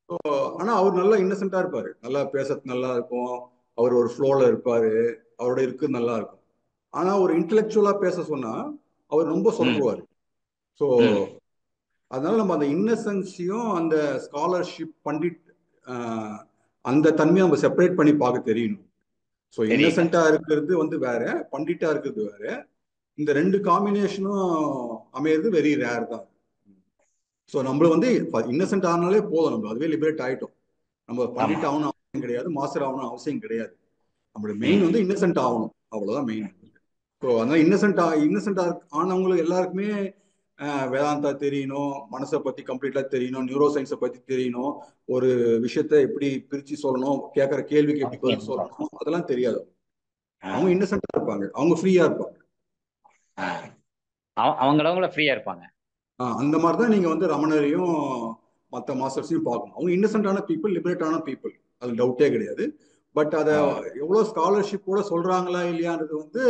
ஸோ ஆனா அவர் நல்லா இன்னசென்ட்டா இருப்பாரு, நல்லா பேசுறது நல்லா இருக்கும், அவர் ஒரு ஃப்ளோல இருப்பாரு, அவரோட இருக்கு நல்லா இருக்கும். ஆனா ஒரு இன்டெலெக்சுவலா பேச சொன்னா அவர் ரொம்ப சொல்லுவாரு. ஸோ அதனால நம்ம அந்த இன்னசென்ஸையும் அந்த ஸ்காலர்ஷிப் பண்டிட் அந்த தன்மையை நம்ம செப்பரேட் பண்ணி பார்க்க தெரியணும். ஸோ இன்னசென்ட்டா இருக்கிறது வந்து வேற, பண்டிட்டா இருக்கிறது வேற. இந்த ரெண்டு காம்பினேஷனும் அமையிறது வெரி ரேர் தான். ஸோ நம்மள வந்து இன்னசென்ட் ஆனாலே போதும், நம்ம அதுவே லிபரேட் ஆயிட்டோம். நம்ம பண்டிட் ஆகணும் அவசியம் கிடையாது, மாஸ்டர் ஆகணும் அவசியம் கிடையாது. நம்மளோட மெயின் வந்து இன்னசென்ட் ஆகணும், அவ்வளவுதான் மெயின். ஸோ அதனால இன்னசென்ட் ஆனவங்களுக்கு எல்லாருக்குமே வேதாந்தா தெரியணும், மனசை பத்தி கம்ப்ளீட்டா தெரியணும், நியூரோ சயின்ஸை பத்தி தெரியணும், ஒரு விஷயத்த எப்படி பிரிச்சு சொல்லணும், கேட்கற கேள்விக்கு எப்படி பதில் சொல்லணும், அதெல்லாம் தெரியாது. அவங்க இன்னசென்ட்டா இருப்பாங்க, அவங்க ஃப்ரீயா இருப்பாங்க, அவங்கள ஃப்ரீயா இருப்பாங்க. அந்த மாதிரிதான் நீங்க வந்து ரமணரையும் மற்ற மாஸ்டர்ஸையும் பார்க்கணும். அவங்க இன்னசென்டான பீப்புள், லிபரேட்டான பீப்புள், அது டவுட்டே கிடையாது. பட் அதை எவ்வளவு ஸ்காலர்ஷிப்போட சொல்றாங்களா இல்லையான்றது வந்து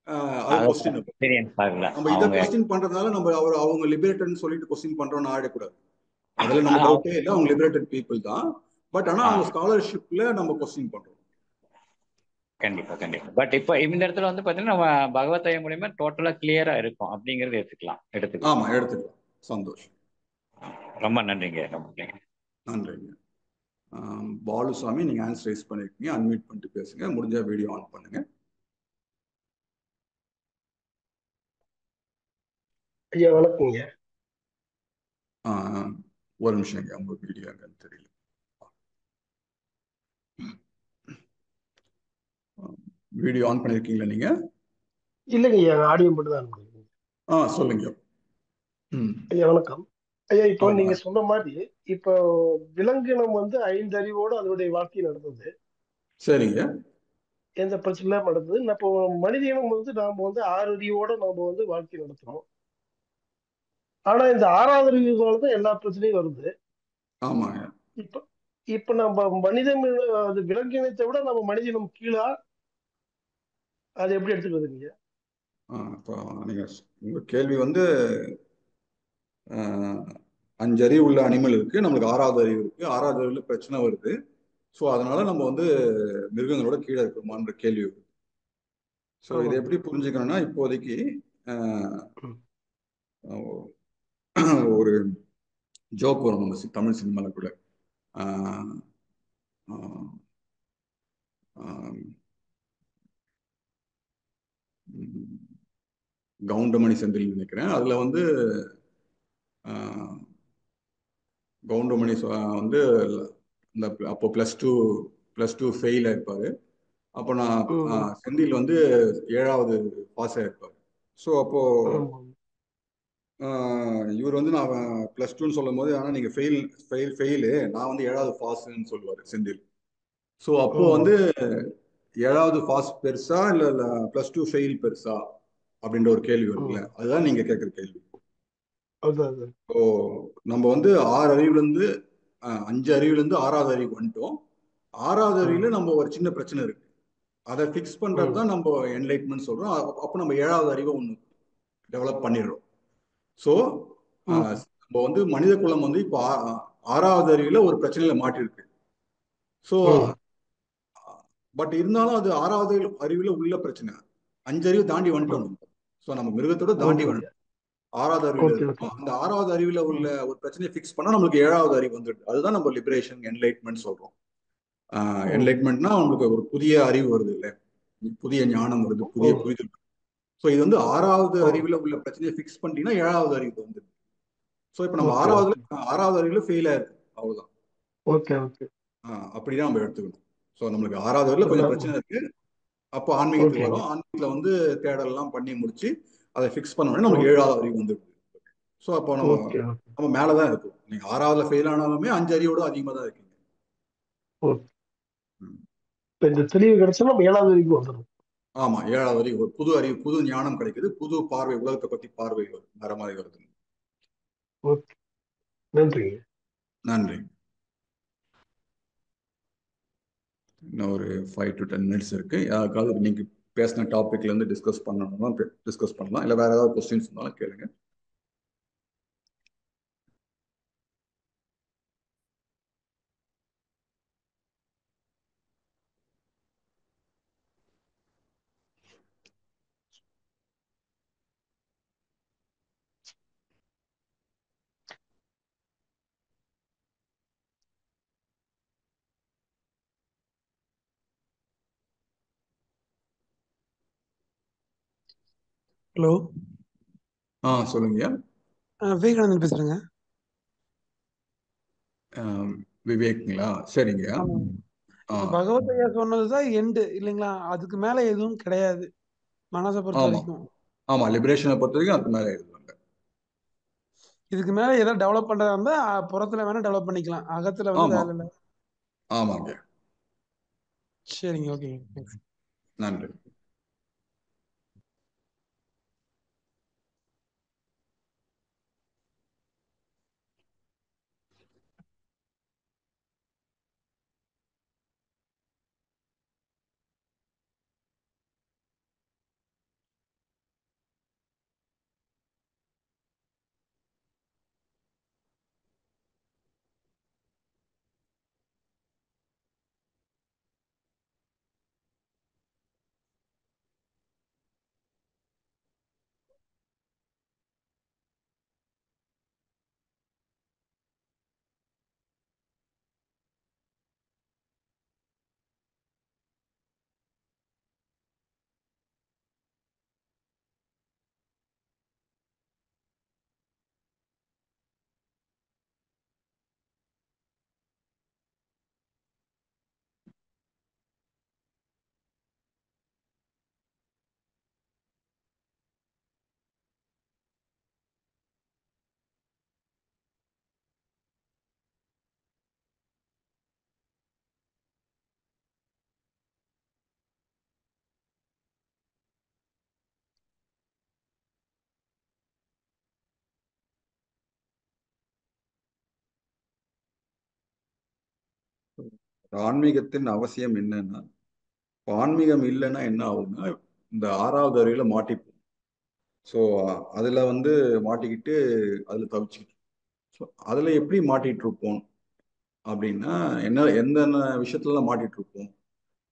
அது கொஸ்டின். எக்ஸ்பீரியன்ஸ் ஆகல நம்ம இதை அவங்க. கொஸ்டின் பண்றதுனால நம்ம அவங்க லிபரேட்டட்னு சொல்லிட்டு கொஸ்டின் பண்றோம்னு ஆயிடக்கூடாது. அதுல நம்ம டவுட்டே இல்லை, அவங்க லிபரேட்டட் பீப்புள் தான். பட் ஆனா அவங்க ஸ்காலர்ஷிப்ல நம்ம கொஸ்டின் பண்றோம். கண்டிப்பா கண்டிப்பா. பட் இப்போ இந்த இடத்துல வந்து பாத்தீங்கன்னா நம்ம பகவத்கீதை மூலியமா டோட்டலா கிளியரா இருக்கும் அப்படிங்கறது எடுத்துக்கலாம். ஆமா, எடுத்துக்கலாம். சந்தோஷம். ரொம்ப நன்றிங்க. ரொம்ப நன்றிங்க. பாலுசாமி, நீங்க ஆன்சர் ரைஸ் பண்ணிருக்கீங்க. அன்மியூட் பண்ணிட்டு பேசுங்க. முடிஞ்சா வீடியோ ஆன் பண்ணுங்க. ஐயா வணக்கங்க. ஒரு நிமிஷம், உங்க வீடியோ தெரியல. வீடியோ ஆன் பண்ணிருக்கீங்களா நீங்க? இல்லைங்க ஐயா, ஆடியோ மட்டும் தான் பண்ணிருக்கீங்க. சொல்லுங்க. ஐயா வணக்கம். ஐயா இப்போ நீங்க சொன்ன மாதிரி இப்போ விலங்கினம் வந்து 5 அறிவோடு அதனுடைய வாழ்க்கை நடந்தது. சரிங்க. எந்த பிரச்சனை இல்லாம நடந்தது. இப்போ மனித இனம் வந்து நாம வந்து 6 அறிவோட நாம வந்து வாழ்க்கை நடத்துறோம். ஆனா இந்த 6வது அறிவுனால தான் எல்லா பிரச்சனையும் வருது. ஆமாங்க. இப்ப இப்ப நம்ம மனிதன் அது விலங்கினத்தை விட நம்ம மனிதனம் கீழா, அது எப்படி எடுத்துக்கிறதுங்க? இப்போ நீங்க உங்க கேள்வி வந்து 5 அறிவு உள்ள அனிமல் இருக்கு, நம்மளுக்கு 6வது அறிவு இருக்கு. 6வது அறிவுல பிரச்சனை வருது. ஸோ அதனால நம்ம வந்து மிருகங்களோட கீழே இருக்குமான்ற கேள்வி வருது. ஸோ இதை எப்படி புரிஞ்சுக்கணும்னா, இப்போதைக்கு ஒரு ஜோக் வரும் நம்ம தமிழ் சினிமால கூட. கவுண்டமணி செந்தில் நினைக்கிறேன். அதுல வந்து கவுண்டமணி வந்து இந்த அப்போ +2 ஃபெயில் ஆயிருப்பாரு. அப்போ நான் செந்தில் வந்து 7வது பாஸ் ஆயிருப்பாரு. ஸோ அப்போ இவர் வந்து நான் +2ன்னு சொல்லும் போது, ஆனால் நீங்க ஃபெயிலு, நான் வந்து 7வது பாஸ்ன்னு சொல்லுவாரு செந்தில். ஸோ அப்போ வந்து 7வது பாஸ் பெருசா இல்ல +2 ஃபெயில் பெருசா அப்படின்ற ஒரு கேள்வி வருதுல்ல, அதுதான் நீங்க கேட்குற கேள்வி. ஸோ நம்ம வந்து 6 அறிவுல இருந்து 5 அறிவுல இருந்து 6வது அறிவு வந்துட்டோம். 6வது அறிவுல நம்ம ஒரு சின்ன பிரச்சனை இருக்கு, அதை ஃபிக்ஸ் பண்றது தான் நம்ம என்லைட்மெண்ட் சொல்றோம். அப்போ நம்ம 7வது அறிவை ஒன்று டெவலப் பண்ணிடுறோம். ஸோ நம்ம வந்து மனித குலம் வந்து இப்போ 6வது அறிவுல ஒரு பிரச்சனையில மாட்டிருக்கு. ஸோ பட் இருந்தாலும் அது 6வது அறிவுல உள்ள பிரச்சனை. 5 அறிவு தாண்டி வந்துட்டோம் நம்ம. ஸோ நம்ம மிருகத்தோட தாண்டி வந்துட்டோம். 6வது அறிவுல இருக்கும். அந்த 6வது அறிவுல உள்ள ஒரு பிரச்சனையை ஃபிக்ஸ் பண்ணா நம்மளுக்கு 7வது அறிவு வந்துடுது. அதுதான் நம்ம லிபரேஷன், என்லைட்மெண்ட் சொல்றோம். என்லைட்மெண்ட்னா உங்களுக்கு ஒரு புதிய அறிவு வருது இல்லை, புதிய ஞானம் வருது, புதிய புரிதல். ஸோ இது வந்து 6வது அறிவுல உள்ள பிரச்சனையை ஃபிக்ஸ் பண்ணிட்டீங்கன்னா 7வது அறிவு வந்துடுது. ஸோ இப்போ நம்ம 6வது அறிவுல ஃபெயில் ஆயிருக்கு, அவ்வளவுதான். அப்படிதான் நம்ம எடுத்துக்கணும். ஸோ நம்மளுக்கு 6வது அறிவுல கொஞ்சம் பிரச்சனை இருக்கு. அப்போ ஆன்மீகத்துக்கு வரும். ஆன்மீகத்துல வந்து தேடல் எல்லாம் பண்ணி முடிச்சு அதை ஃபிக்ஸ் பண்ண உடனே நமக்கு 7வது அறிவு வந்துடுது. ஸோ அப்போ நம்ம மேலதான் இருக்கும். நீங்க 6வதுல ஃபெயில் ஆனாலுமே 5 அறிவோட அதிகமா தான் இருக்கீங்க. இந்த தெளிவு கிடைச்சா நம்ம 7வது அறிவுக்கு வந்துடும். ஆமா, 7வது அறிவு, புது அறிவு, புது ஞானம் கிடைக்குது, புது பார்வை, உலகத்தை பத்தி பார்வை வேற மாதிரி வருது. நன்றி. நன்றி. இன்னும் ஒரு 5 to 10 minutes இருக்கு. யாருக்காவது நீங்க பேசின டாபிக்ல இருந்து டிஸ்கஸ் பண்ணணும்னா டிஸ்கஸ் பண்ணலாம், இல்ல வேற ஏதாவது கொஸ்டின்ஸ் இருந்தாலும் கேளுங்க. ஹலோ. சொல்லுங்க. விவேகானந்தன் பேசுறேங்க. விவேக்ங்களா? சரிங்க. பகவத்கீதை சொன்னதுதான் எண்டு இல்லைங்களா? அதுக்கு மேல எதுவும் கிடையாது மனசை பொறுத்த வரைக்கும். ஆமா, லிபரேஷனை பொறுத்த வரைக்கும் அதுக்கு மேல எதுவும் இல்லை. இதுக்கு மேல ஏதாவது டெவலப் பண்றதா இருந்தா புறத்துல வேணா டெவலப் பண்ணிக்கலாம், அகத்துல வந்து வேலை இல்லை. ஆமாங்க. சரிங்க, ஓகே, நன்றி. ஆன்மீகத்தின் அவசியம் என்னன்னா, ஆன்மீகம் இல்லைன்னா என்ன ஆகும்னா, இந்த 6வது அறிவுல மாட்டிப்போம். ஸோ அதுல மாட்டிக்கிட்டு அதுல தவிச்சுக்கிட்டு, ஸோ அதுல எப்படி மாட்டிட்டு இருப்போம் அப்படின்னா, எந்தெந்த விஷயத்துலலாம் மாட்டிட்டு இருப்போம்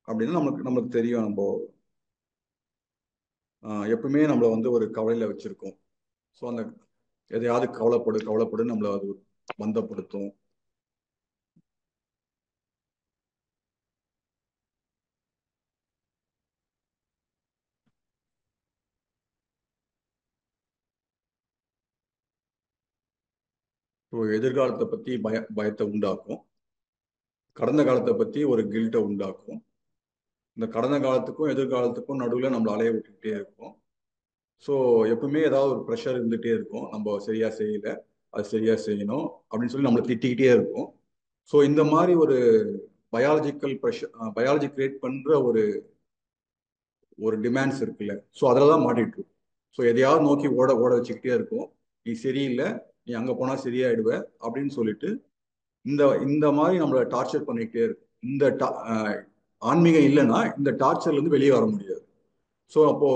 அப்படின்னா நம்மளுக்கு தெரியும். நம்ம எப்பவுமே நம்மளை ஒரு கவலையில வச்சிருக்கோம். ஸோ அந்த எதையாவது கவலைப்படு நம்மளை அது பந்தப்படுத்தும். ஸோ எதிர்காலத்தை பத்தி பயத்தை உண்டாக்கும். கடந்த காலத்தை பத்தி ஒரு கில்ட்டை உண்டாக்கும். இந்த கடந்த காலத்துக்கும் எதிர்காலத்துக்கும் நடுவில் நம்மளை அலைய விட்டுக்கிட்டே இருக்கும். ஸோ எப்பவுமே ஏதாவது ஒரு ப்ரெஷர் இருந்துகிட்டே இருக்கும். நம்ம சரியா செய்யல, அது சரியா செய்யணும் அப்படின்னு சொல்லி நம்மளை திட்டிக்கிட்டே இருக்கும். ஸோ இந்த மாதிரி ஒரு பயாலஜிக்கல் ப்ரெஷர், பயாலஜி கிரியேட் பண்ற ஒரு டிமாண்ட்ஸ் இருக்குல்ல, ஸோ அதில் தான் மாட்டிட்டு இருக்கும். ஸோ எதையாவது நோக்கி ஓட வச்சுக்கிட்டே இருக்கும். நீ சரியில்லை, நீ அங்கே போனால் சரியாயிடுவ அப்படின்னு சொல்லிட்டு இந்த இந்த மாதிரி நம்மளை டார்ச்சர் பண்ணிக்கிட்டே இருக்கும். ஆன்மீகம் இல்லைன்னா இந்த டார்ச்சர்ல இருந்து வெளியே வர முடியாது. ஸோ அப்போ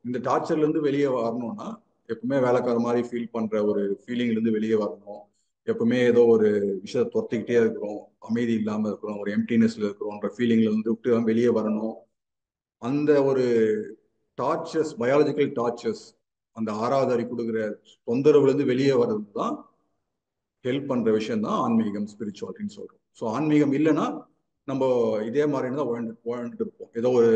இந்த டார்ச்சர்ல இருந்து வெளியே வரணும்னா, எப்பவுமே வேலைக்கார மாதிரி ஃபீல் பண்ற ஒரு ஃபீலிங்ல இருந்து வெளியே வரணும். எப்பவுமே ஏதோ ஒரு விஷயத்தை துரத்திக்கிட்டே இருக்கிறோம், அமைதி இல்லாம இருக்கிறோம், ஒரு எம்டினஸ்ல இருக்கிறோம்ன்ற ஃபீலிங்ல இருந்து விட்டு வெளியே வரணும். அந்த ஒரு டார்ச்சர்ஸ், பயாலஜிக்கல் டார்ச்சர்ஸ், அந்த 6வது அறிவு கொடுக்குற தொந்தரவுல இருந்து வெளியே வர்றது தான் ஹெல்ப் பண்ற விஷயம் தான் ஆன்மீகம், ஸ்பிரிச்சுவாலிட்டின்னு சொல்றோம். ஸோ ஆன்மீகம் இல்லைன்னா நம்ம இதே மாதிரி தான் வாழ்ந்துட்டு இருப்போம். ஏதோ ஒரு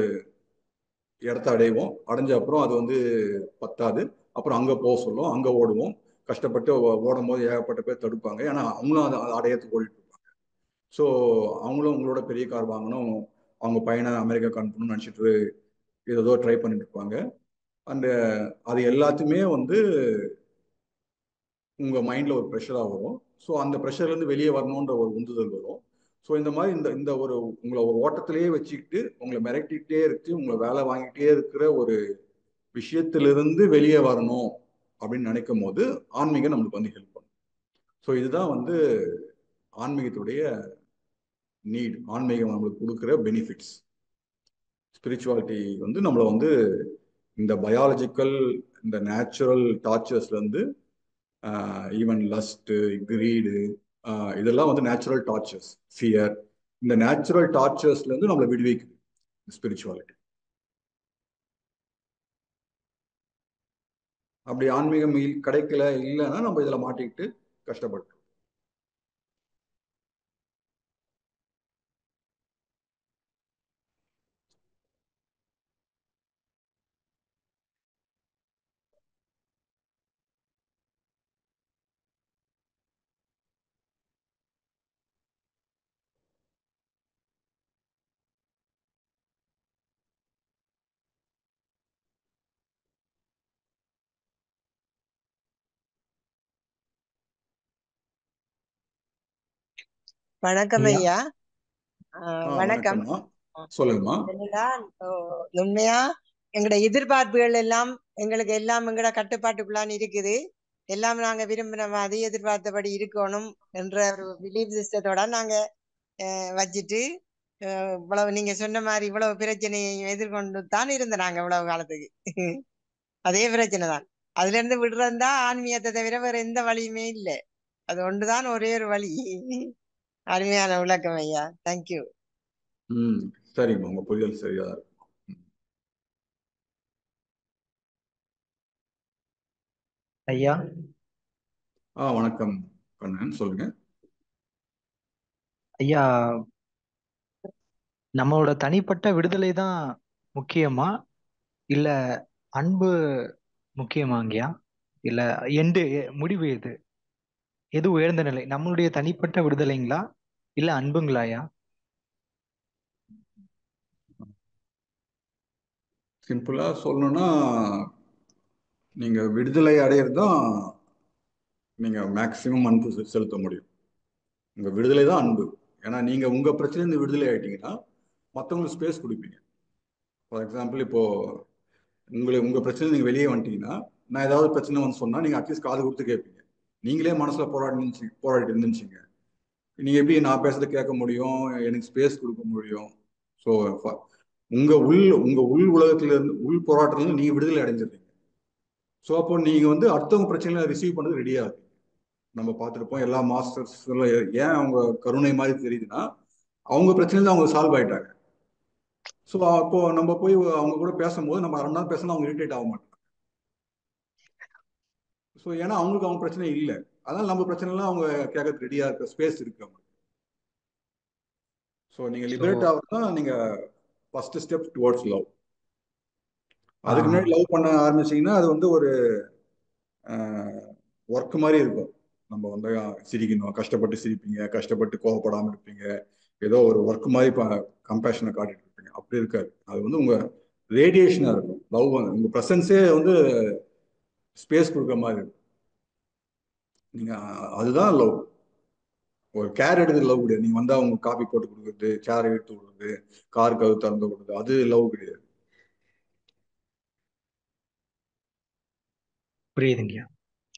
இடத்த அடைவோம், அடைஞ்ச அப்புறம் அது பத்தாது, அப்புறம் அங்க போக சொல்லும், அங்க ஓடுவோம். கஷ்டப்பட்டு ஓடும் போது ஏகப்பட்ட பேர் தடுப்பாங்க, ஏன்னா அவங்களும் அதை அடையத்துக்கு ஓடிட்டு இருப்பாங்க. ஸோ அவங்களும் உங்களோட பெரிய கார் வாங்கணும், அவங்க பையனை அமெரிக்கா அனுப்பணும்னு நினச்சிட்டு ஏதோ ட்ரை பண்ணிட்டு இருப்பாங்க. அண்ட் அது எல்லாத்தையுமே உங்க மைண்ட்ல ஒரு ப்ரெஷரா வரும். ஸோ அந்த ப்ரெஷர்ல இருந்து வெளியே வரணுன்ற ஒரு உந்துதல் வரும். ஸோ இந்த மாதிரி இந்த ஒரு உங்களை ஒரு ஓட்டத்திலேயே வச்சுக்கிட்டு உங்களை மிரட்டிகிட்டே இருக்கு, உங்களை வேலை வாங்கிட்டே இருக்கிற ஒரு விஷயத்திலிருந்து வெளியே வரணும் அப்படின்னு நினைக்கும் போது ஆன்மீகம் நம்மளுக்கு ஹெல்ப் பண்ணும். ஸோ இதுதான் ஆன்மீகத்துடைய நீட். ஆன்மீகம் நம்மளுக்கு கொடுக்குற பெனிஃபிட்ஸ். ஸ்பிரிச்சுவாலிட்டி நம்மளை இந்த பயாலஜிக்கல், இந்த நேச்சுரல் டார்ச்சர்ஸ்ல இருந்து, ஈவன் லஸ்ட், கிரீடு, இதெல்லாம் நேச்சுரல் டார்ச்சர்ஸ், ஃபியர், இந்த நேச்சுரல் டார்ச்சர்ஸ்ல இருந்து நம்மளை விடுவிக்குது ஸ்பிரிச்சுவாலிட்டி. அப்படி ஆன்மீகம் கிடைக்கல, இல்லைன்னா நம்ம இதுல மாட்டிக்கிட்டு கஷ்டப்பட்டோம். வணக்கம் ஐயா. வணக்கம். வணக்கம்மா, சொல்லுங்கம்மா. என்னதான் உண்மையா எங்களோட எதிர்பார்ப்புகள் எல்லாம் எங்களோட கட்டுப்பாட்டுக்குள்ளான் இருக்குது. எல்லாம் நாங்க விரும்பின மாதிரி எதிர்பார்த்தபடி இருக்கணும் என்ற ஒரு பிலீஃப் சிஸ்டத்தோட நாங்க வச்சுட்டு இவ்வளவு நீங்க சொன்ன மாதிரி இவ்வளவு பிரச்சனையை எதிர்கொண்டு தான் இருந்த நாங்க இவ்வளவு காலத்துக்கு அதே பிரச்சனை தான். அதுல இருந்து விடுறதா ஆன்மீகத்தை தவிர வேற எந்த வழியுமே இல்லை. அது ஒன்றுதான் ஒரே ஒரு வழி. அருமையான விளக்கம் ஐயா, தேங்க்யூ. சரிம்மா, உங்க புரிதல் சரியா இருக்கும். ஐயா வணக்கம் கண்ணன், சொல்லுங்க ஐயா. நம்மளோட தனிப்பட்ட விடுதலை தான் முக்கியமா, இல்ல அன்பு முக்கியமாங்கய்யா? இல்ல முடிவு எது உயர்ந்த நிலை? நம்மளுடைய தனிப்பட்ட விடுதலைங்களா இல்ல அன்புங்களாயா? சிம்பிளா சொல்லணும்னா, நீங்க விடுதலை அடையிறது தான் நீங்க மேக்சிமம் அன்பு செலுத்த முடியும். உங்க விடுதலை தான் அன்பு. ஏன்னா நீங்க உங்க பிரச்சனையிலிருந்து விடுதலை ஆயிட்டீங்கன்னா மற்றவங்களுக்கு ஸ்பேஸ் கொடுப்பீங்க. ஃபார் எக்ஸாம்பிள், இப்போ உங்க பிரச்சனை நீங்க வெளியே வந்துட்டீங்கன்னா, நான் ஏதாவது பிரச்சனை சொன்னா நீங்க அட்லீஸ்ட் காது கொடுத்து கேட்பீங்க. நீங்களே மனசுல போராடிட்டு இருந்துச்சுங்க, நீங்க எப்படி நான் பேசுறத கேட்க முடியும், எனக்கு ஸ்பேஸ் கொடுக்க முடியும். ஸோ உங்க உள் உலகத்துல இருந்து, உள் போராட்டத்துல இருந்து நீங்க விடுதலை அடைஞ்சிருக்கீங்க. ஸோ அப்போ நீங்க வந்து அடுத்தவங்க பிரச்சனைகளை ரிசீவ் பண்ணது ரெடியா இருக்கு. நம்ம பார்த்துருப்போம் எல்லா மாஸ்டர்ஸ் ஏன் அவங்க கருணை மாதிரி தெரியுதுன்னா, அவங்க பிரச்சனையில அவங்க சால்வ் ஆயிட்டாங்க. ஸோ அப்போ நம்ம போய் அவங்க கூட பேசும்போது நம்ம 2 நாள் பேசினா அவங்க இரிட்டேட் ஆக மாட்டாங்க. ஸோ ஏன்னா அவங்களுக்கு அவங்க பிரச்சனை இல்லை, அதனால நம்ம பிரச்சனைலாம் அவங்க கேட்கறதுக்கு ரெடியா இருக்க ஸ்பேஸ் இருக்கு அவங்க. ஸோ நீங்க லிபரேட் ஆகுறதுனா நீங்க ஃபர்ஸ்ட் ஸ்டெப் டுவர்ட்ஸ் லவ். அதுக்கு முன்னாடி லவ் பண்ண ஆரம்பிச்சீங்கன்னா அது வந்து ஒரு ஒர்க் மாதிரி இருக்கும். நம்ம வந்து சிரிக்கணும், கஷ்டப்பட்டு சிரிப்பீங்க, கஷ்டப்பட்டு கோவப்படாம இருப்பீங்க, ஏதோ ஒரு ஒர்க் மாதிரி கம்பேஷனை காட்டிட்டு இருப்பீங்க. அப்படி இருக்காது. அது வந்து உங்க ரேடியேஷனா இருக்கும். லவ் உங்க ப்ரெசன்ஸே வந்து ஸ்பேஸ் கொடுக்குற மாதிரி இருக்கும். நீங்க அதுதான் லவ். ஒரு கேர் எடுக்கிறது லவ் கிடையாது. நீங்க வந்து அவங்க காஃபி போட்டு கொடுக்குறது, சேர் எடுத்து கொடுக்குறது, கார் கதவு திறந்து கொடுக்குறது, அது லவ் கிடையாது. புரியுதுங்கய்யா.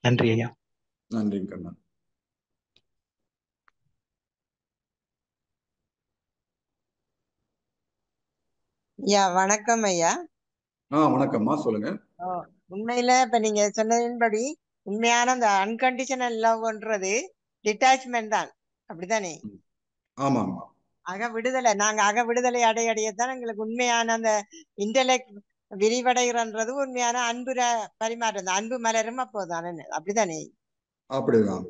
நன்றி ஐயா. நன்றிங்க கண்ணன். ஐயா வணக்கம் ஐயா. வணக்கம்மா, சொல்லுங்க. உண்மையில இப்ப நீங்க சொன்னதின்படி உண்மையான அந்த அன்கண்டிஷனல் லவ்ன்றது டிட்டாச்மெண்ட் தான், அப்படித்தானே? ஆமாமா. நாங்க விடுதலை அடையத்தான் எங்களுக்கு உண்மையான அந்த இன்டெலெக்ட் விரிவடைகிறன்றது உண்மையான அன்பு பரிமாற்றம், அந்த அன்பு மலரும் அப்போதானே, அப்படித்தானே? அப்படிதான்.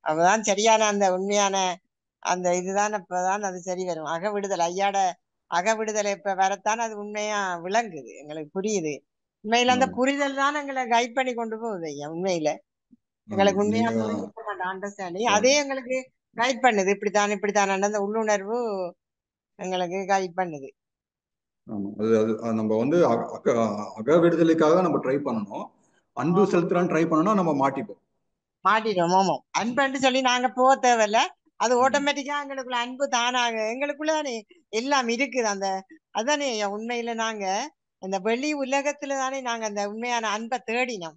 அப்பதான் சரியான அந்த உண்மையான அந்த இதுதான், அப்பதான் அது சரி வரும். விடுதலை ஐயாட விடுதலை இப்ப வரத்தான் அது உண்மையா விளங்குது, எங்களுக்கு புரியுது. உண்மையில அந்த புரிதல் தான் எங்களை கைட் பண்ணி கொண்டு போகுது ஐயா. உண்மையில எங்களுக்கு உண்மையா அண்டர்ஸ்டாண்டிங் அதே எங்களுக்கு கைட் பண்ணுது. இப்படித்தான் அந்த உள்ளுணர்வு எங்களுக்கு கைட் பண்ணுது. நம்ம வந்து அக விடுதலைக்காக நம்ம ட்ரை பண்ணணும். அன்பு செலுத்துறான்னு ட்ரை பண்ணோம்னா நம்ம மாட்டிடுவோம். ஆமாம். அன்புன்னு சொல்லி நாங்க போக தேவையில்ல, அது ஆட்டோமேட்டிக்கா எங்களுக்குள்ள அன்பு தானாக எங்களுக்குள்ளதானே எல்லாம் இருக்குது. அந்த அதானே உண்மையில நாங்க அந்த வெளி உலகத்துல தானே நாங்க அந்த உண்மையான அன்பை தேடினோம்.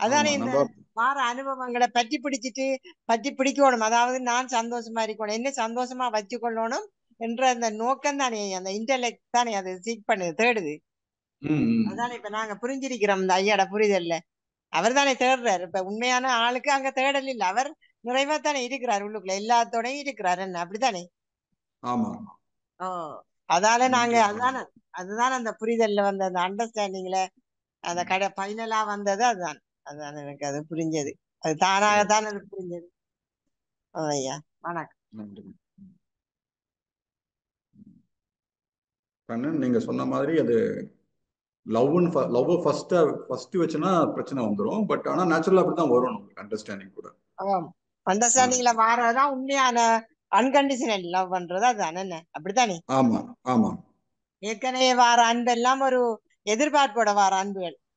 அதானே இந்த வார அனுபவங்களை பற்றி பிடிக்கணும். அதாவது நான் சந்தோஷமா இருக்கணும், என்ன சந்தோஷமா வச்சு கொள்ளணும் என்ற அந்த நோக்கம் தானே, அந்த இன்டெலெக்ட் தானே அது சீக் பண்ணுது, தேடுது. அதானே இப்ப நாங்க புரிஞ்சிருக்கிறோம் இந்த ஐயாட புரிதல்ல. அவர் தானே தேடுறாரு. இப்ப உண்மையான ஆளுக்கு அங்க தேடல் இல்லை, அவர் நிறைவா தானே இருக்கிறார், உள்ளுக்குள்ள எல்லாத்தோடையும் இருக்கிறார். என்ன அப்படித்தானே? அதால நாங்க அதுதான் அந்த புரிதல்ல வந்த அந்த அண்டர்ஸ்டாண்டிங்ல அந்த ஃபைனலா வந்தது. அதுதான் எனக்கு அது புரிஞ்சது. அது தானாகத்தான் அது புரிஞ்சது. ஐயா வணக்கம். நீங்க சொன்ன மாதிரி அது லவ் ஃபர்ஸ்ட் வச்சுனா பிரச்சனை வந்துடும். பட் ஆனா நேச்சுரலா அப்படிதான் வரும் நமக்கு அண்டர்ஸ்டாண்டிங் கூட. அண்டர்ஸ்டாண்டிங்ல வாரதான் உண்மையான அன்கண்டிஷனல் லவ் பண்றது. அதுதான் என்ன, அப்படித்தானே? ஆமா. ஏற்கனவே வார அன்பு எல்லாம் ஒரு எதிர்பார்ப்போட வார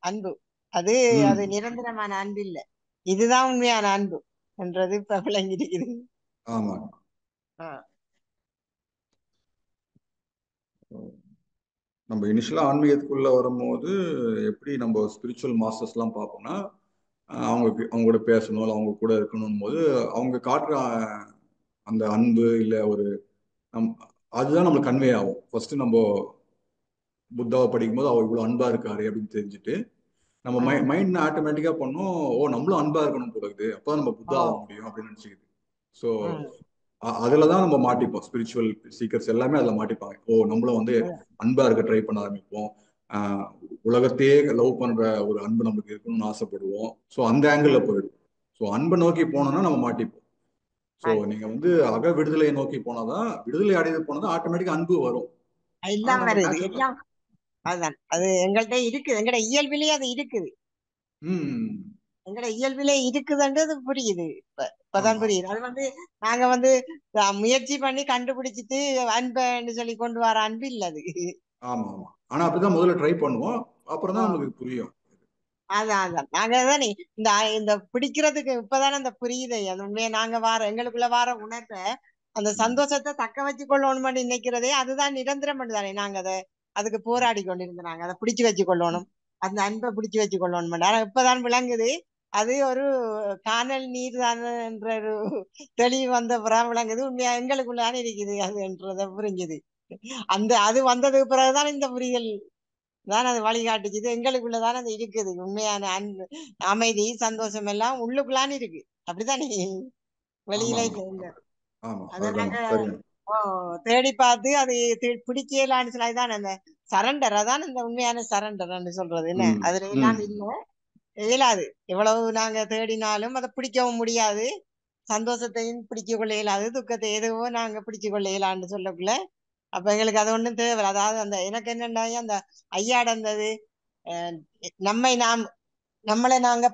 அன்பு அது நிரந்தரமான அன்பு இல்லை. இதுதான் உண்மையான அன்பு என்றது இப்ப விளங்கிருக்குது. ஆமா. நம்ம இனிஷியலா ஆன்மீகத்துக்குள்ள வரும்போது எப்படி நம்ம ஸ்பிரிச்சுவல் மாஸ்டர்ஸ் எல்லாம் பார்ப்போம்னா, அவங்க கூட பேசணும், அவங்க கூட இருக்கணும் போது அவங்க காட்டுற அந்த அன்பு இல்லை ஒரு அதுதான் நம்மளுக்கு கன்வே ஆகும். ஃபர்ஸ்ட் நம்ம புத்தாவை படிக்கும்போது அவர் இவ்வளவு அன்பா இருக்காரு அப்படின்னு தெரிஞ்சுட்டு நம்ம மைண்ட் ஆட்டோமேட்டிக்கா பண்ணும், நம்மளும் அன்பா இருக்கணும் போடுது, அப்பதான் நம்ம புத்தா ஆக முடியும் அப்படின்னு நினைச்சுக்குது. ஸோ அதுலதான் நம்ம மாட்டிப்போம். ஸ்பிரிச்சுவல் சீக்கர்ஸ் எல்லாமே அதுல மாட்டிப்பாங்க. நம்மளும் வந்து அன்பா இருக்க ட்ரை பண்ண ஆரம்பிப்போம். உலகத்தையே லவ் பண்ற ஒரு அன்பு நமக்கு இருக்கணும்னு ஆசைப்படுவோம். ஸோ அந்த ஆங்கிள் போயிடும். ஸோ அன்பை நோக்கி போனோம்னா நம்ம மாட்டிப்போம். ஸோ நீங்க வந்து அக விடுதலையை நோக்கி போனாதான், விடுதலை அடைந்து போனதான் ஆட்டோமேட்டிக்கா அன்பு வரும். எல்லாம் வருது, எல்லாம் அதுதான். அது எங்கள்கிட்ட இருக்குது, எங்கட இயல்பிலேயே அது இருக்குது. எங்கட இயல்பிலே இருக்குதுன்றது புரியுது. இப்பதான் புரியுது. அது வந்து நாங்க வந்து முயற்சி பண்ணி கண்டுபிடிச்சிட்டு அன்புன்னு சொல்லி கொண்டு வர அன்பு இல்ல அது. ஆமா. ஆனா அப்படிதான் முதல்ல ட்ரை பண்ணுவோம், அப்புறம் தான் நமக்கு புரியும். அதான் நாங்க தானே இந்த பிடிக்கிறதுக்கு இப்பதானே அந்த புரியுது. அந்த உண்மையை நாங்க எங்களுக்குள்ள வார உணர்வை அந்த சந்தோஷத்தை தக்க வச்சு கொள்ளணும் நினைக்கிறதே அதுதான் நிரந்தரம் தானே. நாங்க அதுக்கு போராடி கொண்டிருந்தோம். நாங்க அதை பிடிச்சு வச்சு கொள்ளணும், அந்த அன்பை பிடிச்சு வச்சு கொள்ளணும். ஆனா இப்பதான் விளங்குது அது ஒரு காணல் நீர் தானே என்ற ஒரு தெளிவு வந்த பிறகு விளங்குது. உண்மையா எங்களுக்குள்ளான இருக்குது அதுன்றத புரிஞ்சுது. அது வந்ததுக்கு பிறகுதான் இந்த புரிதல் தான் அது வழிகாட்டுச்சுது. எங்களுக்குள்ளதானே அது இருக்குது. உண்மையான அன்பு, அமைதி, சந்தோஷம் எல்லாம் உள்ளுக்குள்ளான இருக்கு. அப்படித்தானே? வெளியில ஆமாம் இல்ல இல்ல. ஆமாம் அதை அதுதான் நாங்க சரியா. தேடி பார்த்து அது பிடிக்கலான்னு சொல்லி தான் அந்த சரண்டர், அதான் இந்த உண்மையான சரண்டர்ன்னு சொல்றது என்ன. ம் அதுல ம் எல்லாம் இல்லை, இயலாது. எவ்வளவு நாங்க தேடினாலும் அதை பிடிக்கவும் முடியாது. சந்தோஷத்தையும் பிடிக்க கொள்ள இயலாது, துக்கத்தை எதுவோ நாங்க பிடிச்சு கொள்ள இயலான்னு சொல்லக்குள்ள அப்ப எங்களுக்கு அது ஒண்ணும் தேவை. அதாவது அந்த எனக்கு என்னன்னா அந்த ஐயாட இருந்தது நம்மளை நாங்க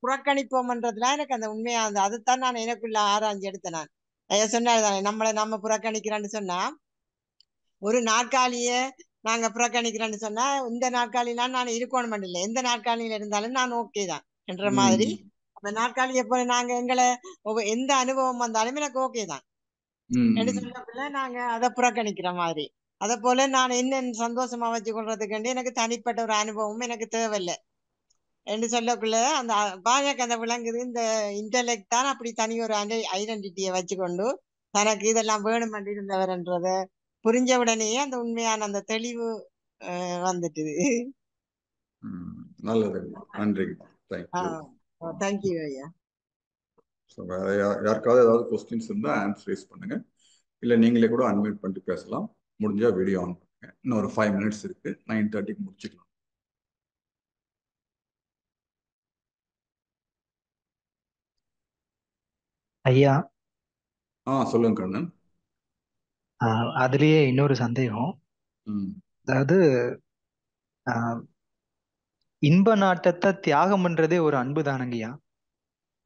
புறக்கணிப்போம்ன்றதுலாம் எனக்கு அந்த உண்மையா அந்த அதுதான் நான் எனக்குள்ள ஆராய்ஞ்சு எடுத்தேன். நான் ஐயா சொன்னாரு தானே, நம்மளை நம்ம புறக்கணிக்கிறேன்னு சொன்னா ஒரு நாற்காலிய நாங்க புறக்கணிக்கிறேன்னு சொன்னா இந்த நாற்காலிலாம் நான் இருக்கணும் இல்லை, எந்த நாற்காலியில இருந்தாலும் நான் ஓகே தான் என்ற மாதிரி. ம் அந்த நாற்காலியை போய் நாங்க எங்களை எந்த அனுபவம் வந்தாலும் எனக்கு ஓகே தான் என்று ம் சொல்லக்குள்ள நாங்க அதை புறக்கணிக்கிற மாதிரி. அதை போல நான் என்ன சந்தோஷமா வச்சு கொள்றதுக்கு எனக்கு தனிப்பட்ட ஒரு அனுபவம் எனக்கு தேவையில்லை என்று சொல்லக்குள்ள அந்த பாஜக அந்த விளங்குது. இந்த இன்டெலெக்ட் தான் அப்படி தனி ஒரு ஐடென்டிட்டியை வச்சுக்கொண்டு தனக்கு இதெல்லாம் வேணும் இருந்தவர்ன்றத புரிஞ்ச உடனேயே அந்த உண்மையான அந்த தெளிவு வந்துட்டுது. நல்லதுங்கம்மா, நன்றிங்கம்மா, தேங்க்யூ. தேங்க்யூ ஐயா. ஸோ வேற யாருக்காவது ஏதாவது கொஸ்டின்ஸ் இருந்தால் ஆன்சர் ரைஸ் பண்ணுங்க, இல்லை நீங்களே கூட அன்மியூட் பண்ணிட்டு பேசலாம். முடிஞ்சா வீடியோ ஆன் பண்ணுங்க. இன்னும் ஒரு 5 minutes இருக்கு, 9:30க்கு முடிச்சுக்கலாம். ஐயா, சொல்லுங்க கண்ணன். அதுலயே இன்னொரு சந்தேகம். அதாவது இன்ப நாட்டத்தை தியாகம் பண்றதே ஒரு அன்பு தானங்கய்யா.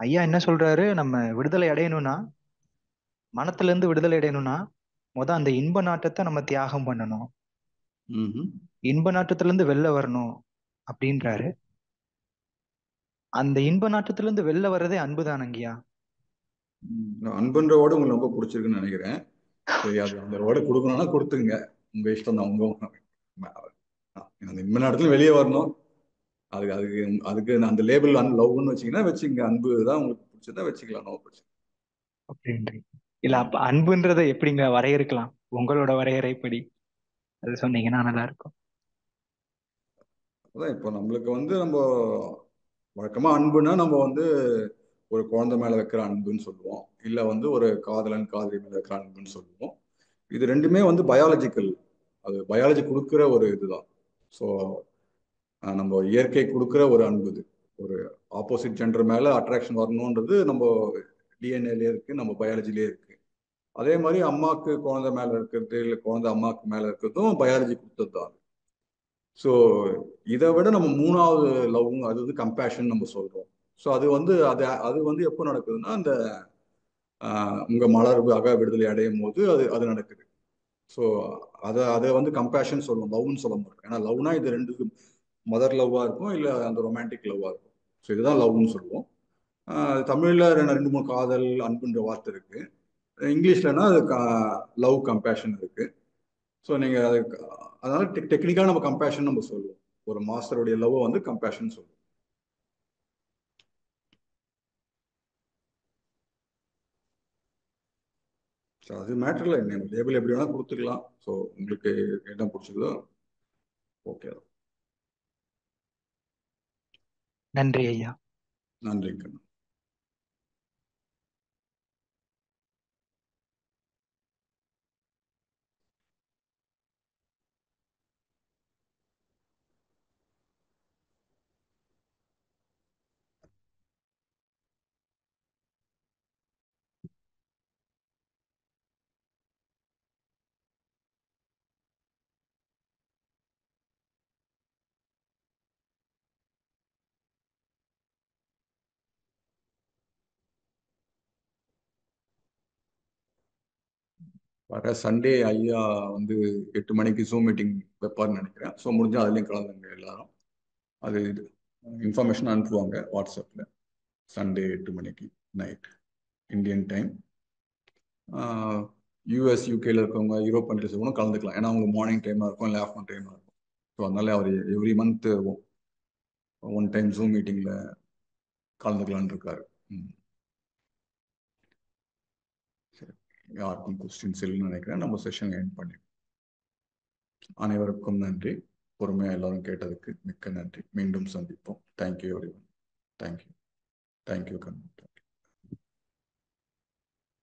ஐயா என்ன சொல்றாரு, நம்ம விடுதலை அடையணும்னா, மனத்துல இருந்து விடுதலை அடையணும்னா அந்த இன்ப நாட்டத்தை நம்ம தியாகம் பண்ணணும், இன்ப நாட்டத்துல இருந்து வெளில வரணும் அப்படின்றாரு. அந்த இன்ப நாட்டத்துல இருந்து வெளில வர்றதே அன்பு தானங்கய்யா. அன்புன்ற வேர்டு உங்களுக்கு ரொம்ப பிடிச்சிருக்குன்னு நினைக்கிறேன். சரி, அது அந்த வேர்டு கொடுக்கணும்னா கொடுத்துங்க, உங்க இஷ்டம் தான். உங்க அந்த இன்ப நாட்டத்துல வெளியே வரணும், அதுக்கு அதுக்கு அதுக்கு அந்த லேபிள் லவ்னு வச்சீங்கன்னா வச்சுங்க. அன்பு தான் உங்களுக்கு பிடிச்சதா வச்சுக்கலாம், நோ பிரச்சனை. அப்படின்றீங்க இல்ல? அப்ப அன்புன்றதை எப்படிங்க வரையறுக்கலாம் உங்களோட வரையறைப்படி? அது சொன்னீங்கன்னா நல்லா இருக்கும். அதான் இப்போ நம்மளுக்கு நம்ம வழக்கமா அன்புனா நம்ம ஒரு குழந்தை மேல வைக்கிற அன்புன்னு சொல்லுவோம், இல்ல ஒரு காதலன் காதலி மேல வைக்கிற அன்புன்னு சொல்லுவோம். இது ரெண்டுமே பயாலஜிக்கல், அது பயாலஜி கொடுக்குற ஒரு இதுதான். ஸோ நம்ம இயற்கை கொடுக்குற ஒரு அன்பு. இது ஒரு ஆப்போசிட் ஜெண்டர் மேல அட்ராக்ஷன் வரணுன்றது நம்ம டிஎன்ஏலயே இருக்கு, நம்ம பயாலஜிலேயே இருக்கு. அதே மாதிரி அம்மாவுக்கு குழந்தை மேல இருக்கிறது, இல்லை குழந்தை அம்மாவுக்கு மேல இருக்கிறதும் பயாலஜி கொடுத்தது தான். ஸோ இதை விட நம்ம 3வது லவ், அது கம்பேஷன் நம்ம சொல்றோம். ஸோ அது அது எப்போ நடக்குதுன்னா, அந்த உங்க மலர்வு அக விடுதலை அடையும் போது அது நடக்குது. ஸோ அதை கம்பேஷன் சொல்லுவோம், லவ்னு சொல்ல மாட்டோம். ஏன்னா லவ்னா இது ரெண்டு மதர் லவ்வா இருக்கும், இல்லை அந்த ரொமான்டிக் லவ்வா இருக்கும். ஸோ இதுதான் லவ்னு சொல்லுவோம். தமிழ்ல 2-3 காதல் அன்புன்ற வார்த்தை இருக்கு. இங்கிலீஷ்லன்னா அது லவ் கம்பேஷன் இருக்கு. ஸோ நீங்க அதனால டெக்னிக்கா நம்ம கம்பேஷன் நம்ம சொல்லுவோம். ஒரு மாஸ்டருடைய லவ் கம்பேஷன் சொல்லுவோம். ஸோ அது மேட்டர்ல என்ன லேபிள் எப்படி வேணா கொடுத்துக்கலாம். ஸோ உங்களுக்கு என்ன பிடிச்சதோ ஓகே தான். நன்றி ஐயா. நன்றி கண்ணா. வர சண்டே ஐயா 8 மணிக்கு ஜூம் மீட்டிங் வைப்பார்னு நினைக்கிறேன். ஸோ முடிஞ்சால் அதுலேயும் கலந்துங்க எல்லாரும். அது இன்ஃபர்மேஷன் அனுப்புவாங்க வாட்ஸ்அப்பில். சண்டே 8 மணிக்கு நைட் இந்தியன் டைம். யூஎஸ் யூகேல இருக்கவங்க, யூரோப் கண்ட்ரிஸ் கூட கலந்துக்கலாம். ஏன்னா அவங்க மார்னிங் டைமாக இருக்கும், இல்லை ஆஃப்டர்நூன் டைமாக இருக்கும். ஸோ அதனால அவர் எவ்ரி மந்த் 1 டைம் ஜூம் மீட்டிங்கில் கலந்துக்கலான்னு இருக்காரு. சரி, யாருக்கும் கொஸ்டின்ஸ் இல்லைன்னு நினைக்கிறேன். நம்ம செஷன் எண்ட் பண்ணி அனைவருக்கும் நன்றி. பொறுமையாக எல்லாரும் கேட்டதுக்கு மிக்க நன்றி. மீண்டும் சந்திப்போம். Thank you everyone. Thank you. Thank you Kannan.